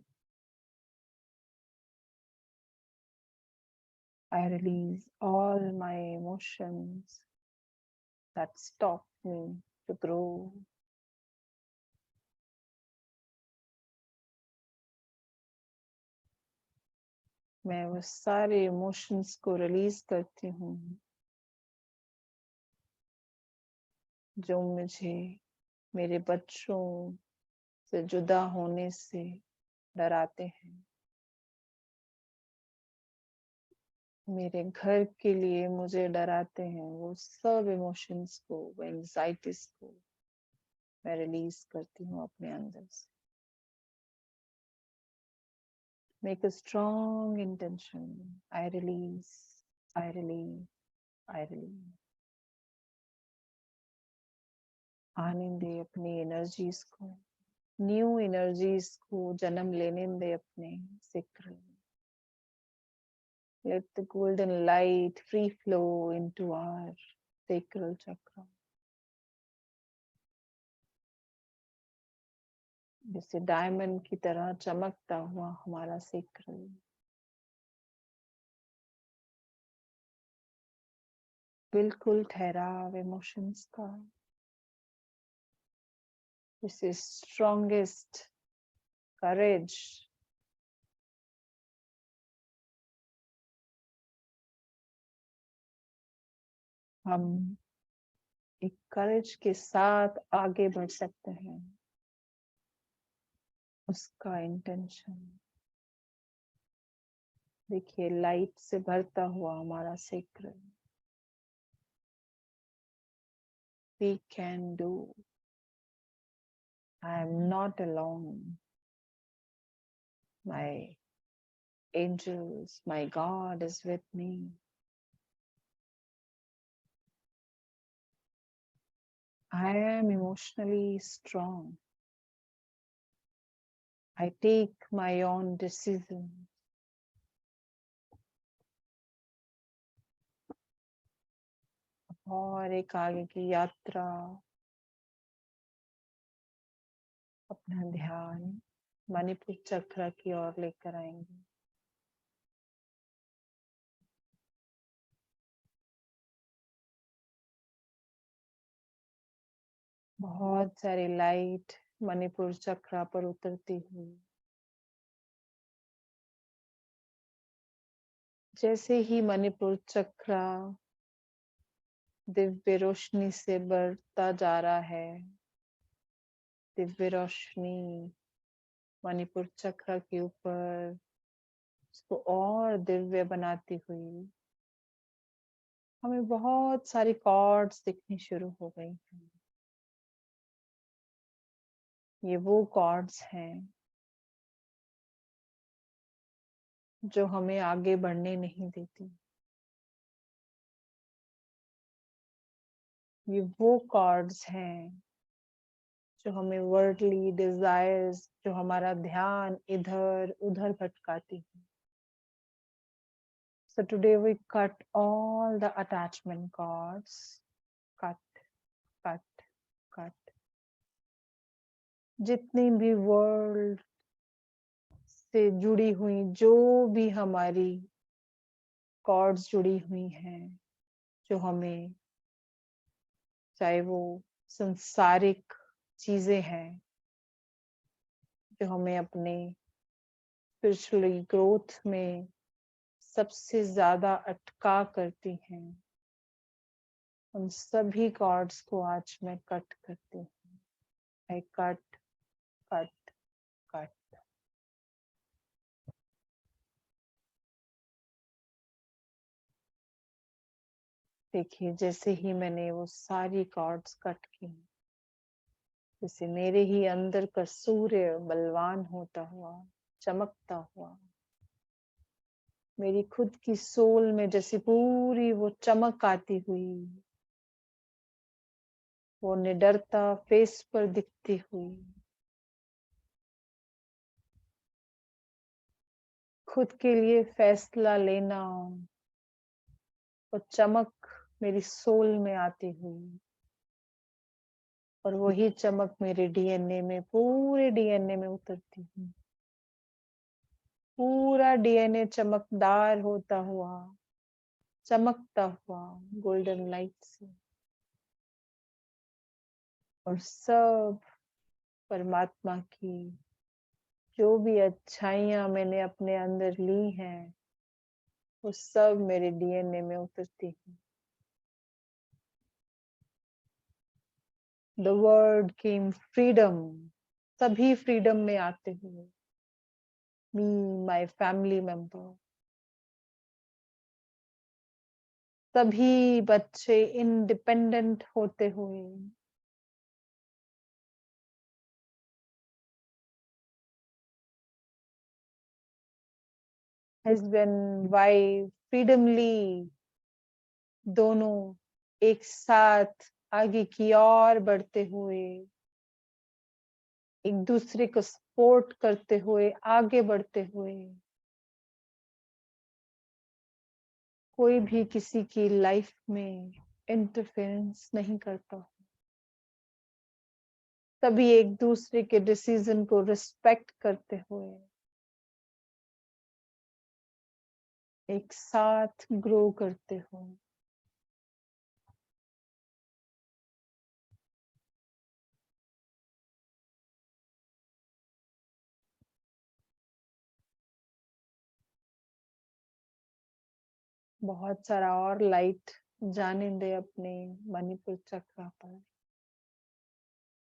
I release all my emotions that stop me to grow. मैं वो सारे इमोशंस को रिलीज करती हूँ जो मुझे मेरे बच्चों से जुदा होने से डराते हैं, मेरे घर के लिए मुझे डराते हैं। वो सब इमोशंस को, वो एंजाइटीज को मैं रिलीज करती हूँ अपने अंदर से। Make a strong intention. I release, I release, I release. आने दे अपनी एनर्जीज को, न्यू एनर्जीज को जन्म लेने दे अपने सेक्रेल में। Let the golden light free flow into our sacral chakra. जैसे डायमंड की तरह चमकता हुआ हमारा सेक्रल, बिल्कुल ठहराव इमोशंस का, जैसे स्ट्रॉन्गेस्ट करेज हम एक करेज के साथ आगे बढ़ सकते हैं। उसका इंटेंशन देखिए, लाइट से भरता हुआ हमारा secret. We can do. I am not alone. My angels, my God is with me. I am emotionally strong. I take my own decisions. और एक आगे की यात्रा, अपना ध्यान मणिपुर चक्र की ओर लेकर आएंगे। बहुत सारी लाइट मणिपुर चक्र पर उतरती हुई, जैसे ही मणिपुर चक्र दिव्य रोशनी से बढ़ता जा रहा है, दिव्य रोशनी मणिपुर चक्र के ऊपर उसको और दिव्य बनाती हुई हमें बहुत सारी कॉर्ड्स दिखनी शुरू हो गई हैं। ये वो कॉर्ड्स हैं जो हमें आगे बढ़ने नहीं देती। ये वो कॉर्ड्स हैं जो हमें वर्ल्डली डिजायर्स, जो हमारा ध्यान इधर उधर भटकाती है। So today we cut all the attachment cords. Cut, cut, cut. जितनी भी वर्ल्ड से जुड़ी हुई जो भी हमारी कॉर्ड्स जुड़ी हुई हैं, जो हमें, चाहे वो संसारिक चीजें हैं जो हमें अपने स्पिरिचुअली ग्रोथ में सबसे ज्यादा अटका करती हैं, उन सभी कॉर्ड्स को आज मैं कट करती हूँ। I cut, cut, cut. देखिए, जैसे ही मैंने वो सारी कॉर्ड्स कट की, जैसे मेरे ही अंदर का सूर्य बलवान होता हुआ, चमकता हुआ, मेरी खुद की सोल में जैसे पूरी वो चमक आती हुई, वो निडरता फेस पर दिखती हुई, खुद के लिए फैसला लेना, वो चमक मेरी सोल में आती हुई, और वही चमक मेरे डीएनए में, पूरे डीएनए में उतरती हुई, पूरा डीएनए चमकदार होता हुआ, चमकता हुआ गोल्डन लाइट से, और सब परमात्मा की जो भी अच्छाइयां मैंने अपने अंदर ली हैं, वो सब मेरे डीएनए में उतरती है। द वर्ड केम फ्रीडम, सभी फ्रीडम में आते हुए, मी, माय फैमिली मेंबर, सभी बच्चे इंडिपेंडेंट होते हुए, हस्बैंड वाइफ फ्रीडमली दोनों एक साथ आगे की ओर बढ़ते हुए, एक दूसरे को सपोर्ट करते हुए आगे बढ़ते हुए, कोई भी किसी की लाइफ में इंटरफेरेंस नहीं करता, तभी एक दूसरे के डिसीजन को रिस्पेक्ट करते हुए एक साथ ग्रो करते हुए। बहुत सारा और लाइट जाने दे अपने मणिपुर चक्र पर।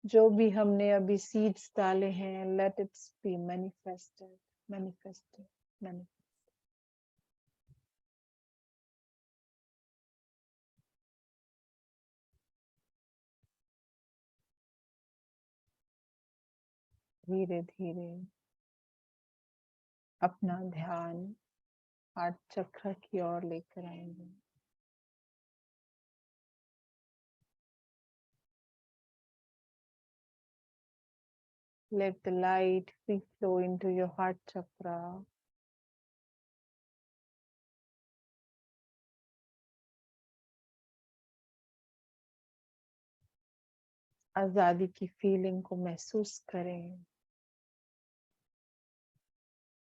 जो भी हमने अभी सीड्स डाले हैं, let it's be manifested, manifested, manifested. धीरे धीरे अपना ध्यान हार्ट चक्र की ओर लेकर आएंगे। Let the light free flow into your heart chakra. आजादी की फीलिंग को महसूस करें।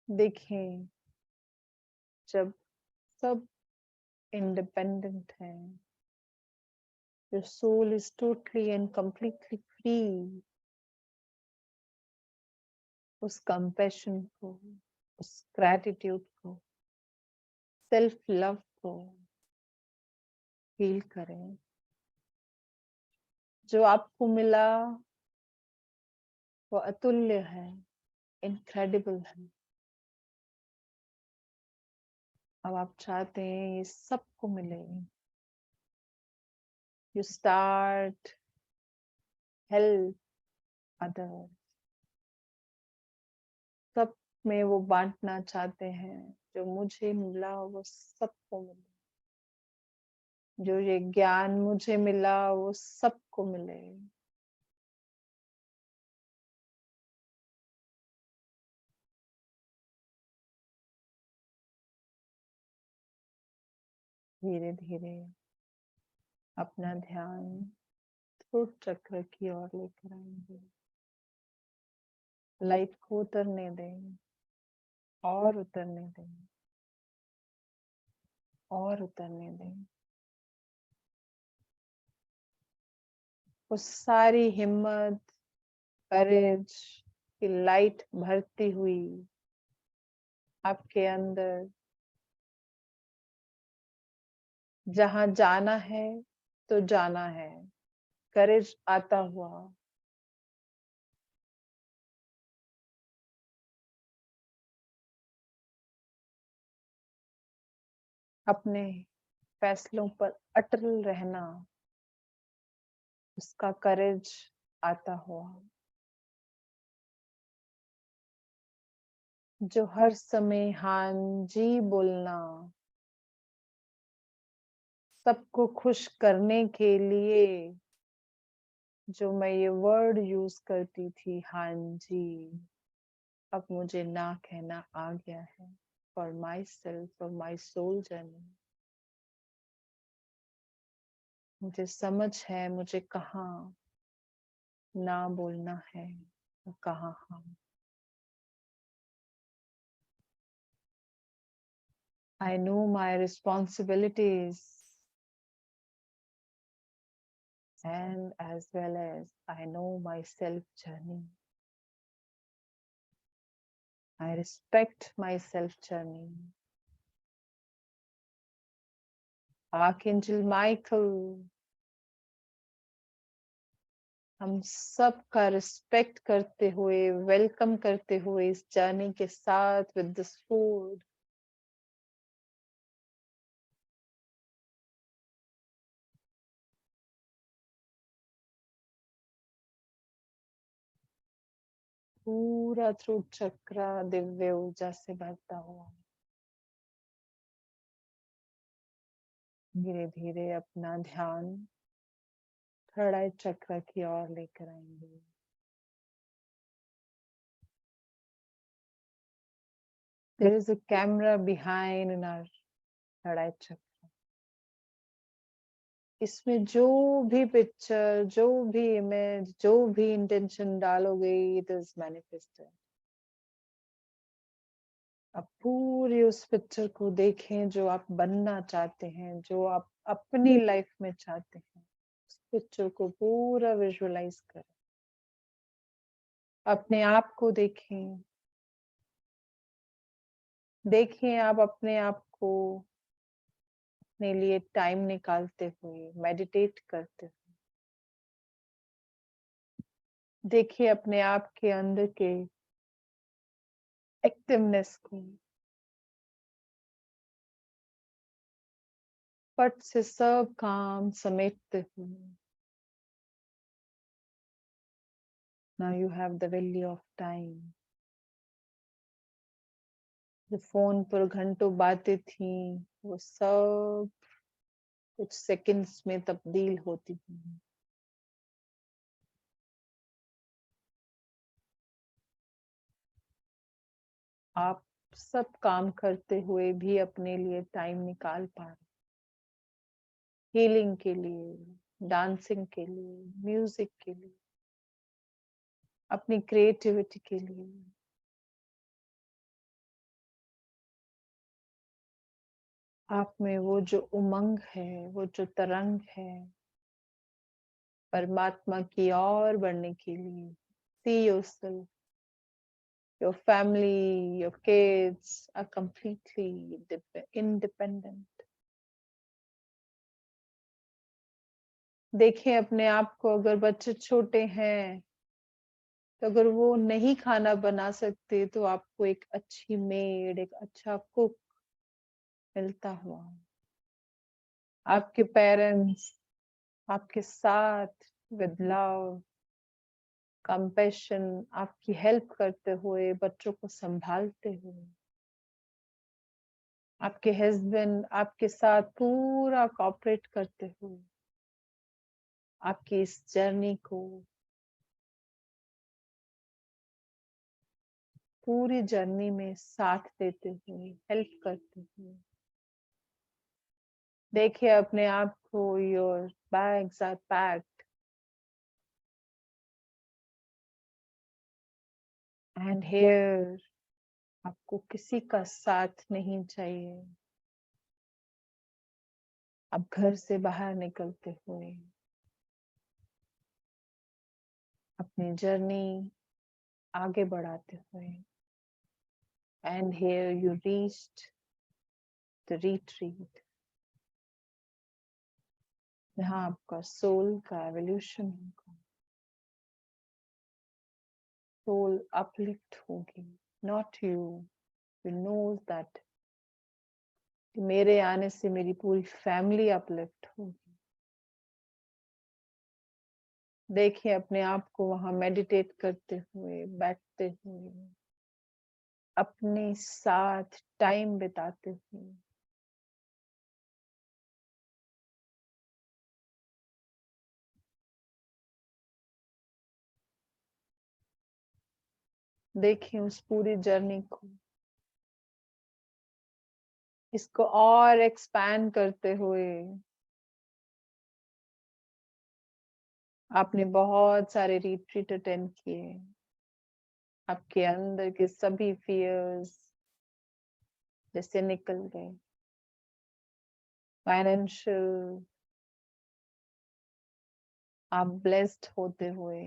देखें जब सब इंडिपेंडेंट हैं, your soul is totally and completely free। उस कंपैशन को, उस ग्रैटिट्यूड को, सेल्फ लव को फील करें। जो आपको मिला वो अतुल्य है, इनक्रेडिबल है। अब आप चाहते हैं ये सबको मिले। You start help others। सब में वो बांटना चाहते हैं। जो मुझे मिला वो सबको मिले। जो ये ज्ञान मुझे मिला वो सबको मिले। धीरे धीरे अपना ध्यान थ्रोट चक्र की ओर लेकर आएंगे। लाइट को उतरने दें और उतरने दें और उतरने दें। वो सारी हिम्मत, करेज की लाइट भरती हुई आपके अंदर, जहां जाना है तो जाना है, करेज आता हुआ अपने फैसलों पर अटल रहना, उसका करेज आता हुआ, जो हर समय हाँ जी बोलना, सबको खुश करने के लिए जो मैं ये वर्ड यूज करती थी हाँ जी, अब मुझे ना कहना आ गया है। For my self, for my soul journey. मुझे समझ है मुझे कहाँ ना बोलना है और कहाँ हाँ। I know my responsibilities and as well as I know my self journey. I respect my self journey. Archangel Michael, हम सब का रिस्पेक्ट करते हुए, वेलकम करते हुए इस जर्नी के साथ विद दिस फूड, पूरा थ्रोट चक्र दिव्य ऊर्जा से भरता हुआ। धीरे धीरे अपना ध्यान थर्ड आई चक्र की ओर लेकर आएंगे। There is a camera behind in our third eye chakra. इसमें जो भी पिक्चर, जो भी इमेज, जो भी इंटेंशन डालोगे, it is manifested। आप पूरी उस पिक्चर को देखें जो आप बनना चाहते हैं, जो आप अपनी लाइफ में चाहते हैं। उस पिक्चर को पूरा विजुअलाइज करें। अपने आप को देखें। देखें आप अपने आप को अपने लिए टाइम निकालते हुए, मेडिटेट करते हुए देखिए अपने आप के अंदर के एक्टिवनेस को, पट से सब काम समेटते हुए। Now you have the value of time. जो फोन पर घंटों बातें थी वो सब कुछ सेकंड्स में तब्दील होती हैं। आप सब काम करते हुए भी अपने लिए टाइम निकाल पा रहे, हीलिंग के लिए, डांसिंग के लिए, म्यूजिक के लिए, अपनी क्रिएटिविटी के लिए। आप में वो जो उमंग है, वो जो तरंग है परमात्मा की ओर बढ़ने के लिए। See yourself, your family, your kids are completely independent. देखें अपने आप को, अगर बच्चे छोटे हैं तो अगर वो नहीं खाना बना सकते तो आपको एक अच्छी मेड, एक अच्छा कुक मिलता हुआ। आपके पेरेंट्स आपके साथ विद लव, कंपैशन आपकी हेल्प करते हुए, बच्चों को संभालते हुए। आपके हस्बैंड आपके साथ पूरा कोऑपरेट करते हुए आपकी इस जर्नी को, पूरी जर्नी में साथ देते हुए, हेल्प करते हुए। देखिए अपने आप को, your bags are packed and here आपको किसी का साथ नहीं चाहिए। अब घर से बाहर निकलते हुए अपनी जर्नी आगे बढ़ाते हुए, and here you reached the retreat, जहाँ आपका सोल का एवोल्यूशन होगा, सोल अपलिफ्ट होगी। Not you, you knows that मेरे आने से मेरी पूरी फैमिली अपलिफ्ट होगी। देखिए अपने आप को वहां मेडिटेट करते हुए, बैठते हुए, अपने साथ टाइम बिताते हुए। देखिए उस पूरी जर्नी को, इसको और एक्सपैंड करते हुए आपने बहुत सारे रिट्रीट अटेंड किए। आपके अंदर के सभी फियर्स जैसे निकल गए। फाइनेंशियल आप ब्लेस्ड होते हुए,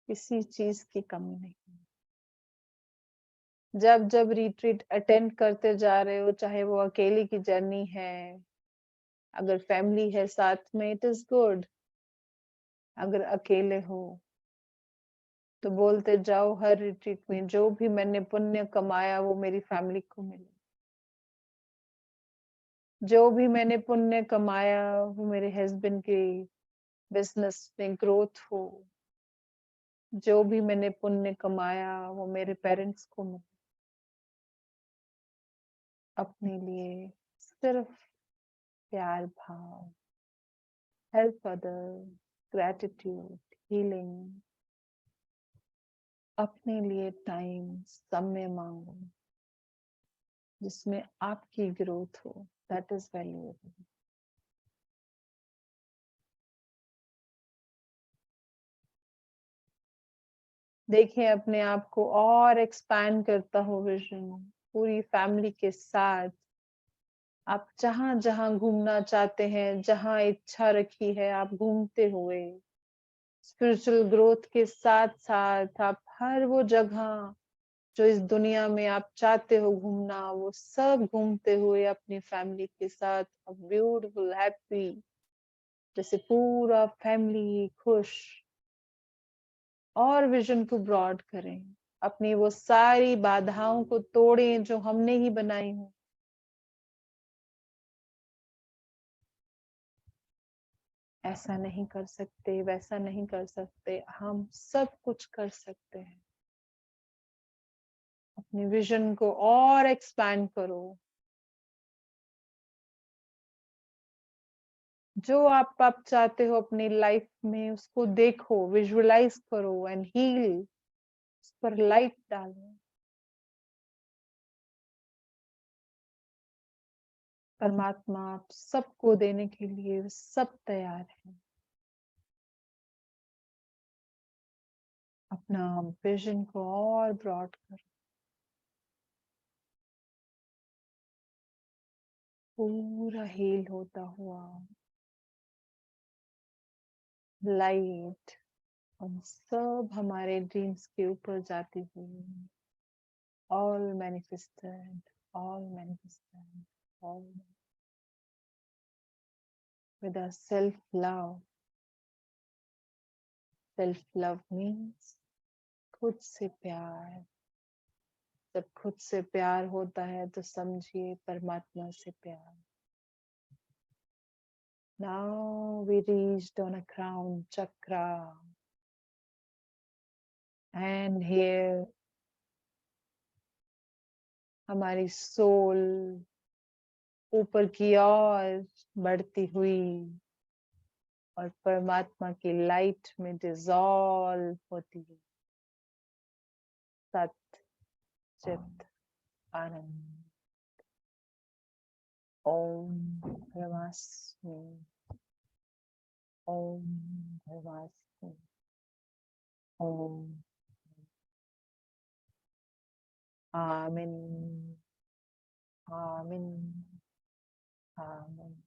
किसी चीज की कमी नहीं। जब जब रिट्रीट अटेंड करते जा रहे हो, चाहे वो अकेले की जर्नी है, अगर फैमिली है साथ में इट इज गुड, अगर अकेले हो तो बोलते जाओ हर रिट्रीट में जो भी मैंने पुण्य कमाया वो मेरी फैमिली को मिले, जो भी मैंने पुण्य कमाया वो मेरे हस्बैंड के बिजनेस में ग्रोथ हो, जो भी मैंने पुण्य कमाया वो मेरे पेरेंट्स को मिले। अपने लिए सिर्फ प्यार भाव, हेल्प अदर, ग्रेटिट्यूड, हीलिंग। अपने लिए टाइम, समय मांगो जिसमें आपकी ग्रोथ हो, दैट इज वैल्यूएबल। देखिए अपने आप को और एक्सपैंड करता हो विजन, पूरी फैमिली के साथ आप जहां जहां घूमना चाहते हैं, जहां इच्छा रखी है आप घूमते हुए, स्पिरिचुअल ग्रोथ के साथ साथ आप हर वो जगह जो इस दुनिया में आप चाहते हो घूमना, वो सब घूमते हुए अपनी फैमिली के साथ ब्यूटीफुल हैप्पी, जैसे पूरा फैमिली खुश, और विजन को ब्रॉड करें, अपनी वो सारी बाधाओं को तोड़ें जो हमने ही बनाई हो। ऐसा नहीं कर सकते, वैसा नहीं कर सकते, हम सब कुछ कर सकते हैं। अपने विजन को और एक्सपैंड करो। जो आप चाहते हो अपनी लाइफ में, उसको देखो, विजुअलाइज करो एंड हील, उस पर लाइट डालो। परमात्मा आप सबको देने के लिए सब तैयार है। अपना विजन को और ब्रॉड करो, पूरा हील होता हुआ लाइट हम सब हमारे ड्रीम्स के ऊपर जाती हुई, all manifested, all manifested, all with our self love. Self love means खुद से प्यार। जब खुद से प्यार होता है तो समझिए परमात्मा से प्यार। Now we reached on a crown chakra, and here हमारी सोल ऊपर की ओर बढ़ती हुई और परमात्मा की लाइट में डिसॉल्व होती है। सत चित आनंद। ओम ब्रह्मास्मि, ओम ब्रह्मास्मि, ओम आमीन, आमीन, आमीन।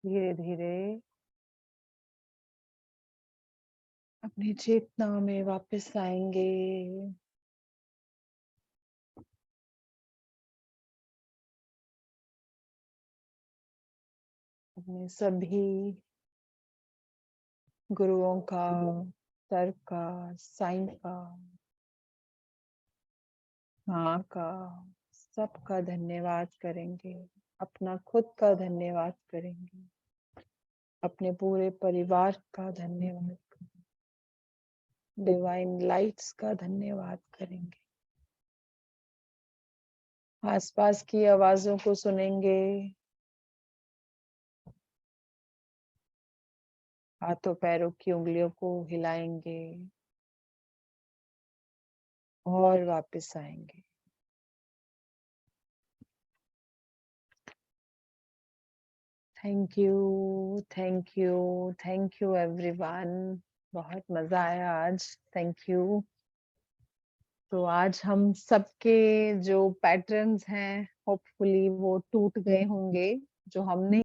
धीरे धीरे अपनी चेतना में वापस आएंगे। अपने सभी गुरुओं का, सर का, साईं का, माँ का, सबका धन्यवाद करेंगे। अपना खुद का धन्यवाद करेंगे। अपने पूरे परिवार का धन्यवाद करेंगे। डिवाइन लाइट्स का धन्यवाद करेंगे। आसपास की आवाजों को सुनेंगे। हाथों पैरों की उंगलियों को हिलाएंगे और वापस आएंगे। Thank you, thank you, thank you everyone. बहुत मजा आया आज। Thank you. तो आज हम सबके जो पैटर्न्स हैं, होपफुली वो टूट गए होंगे, जो हमने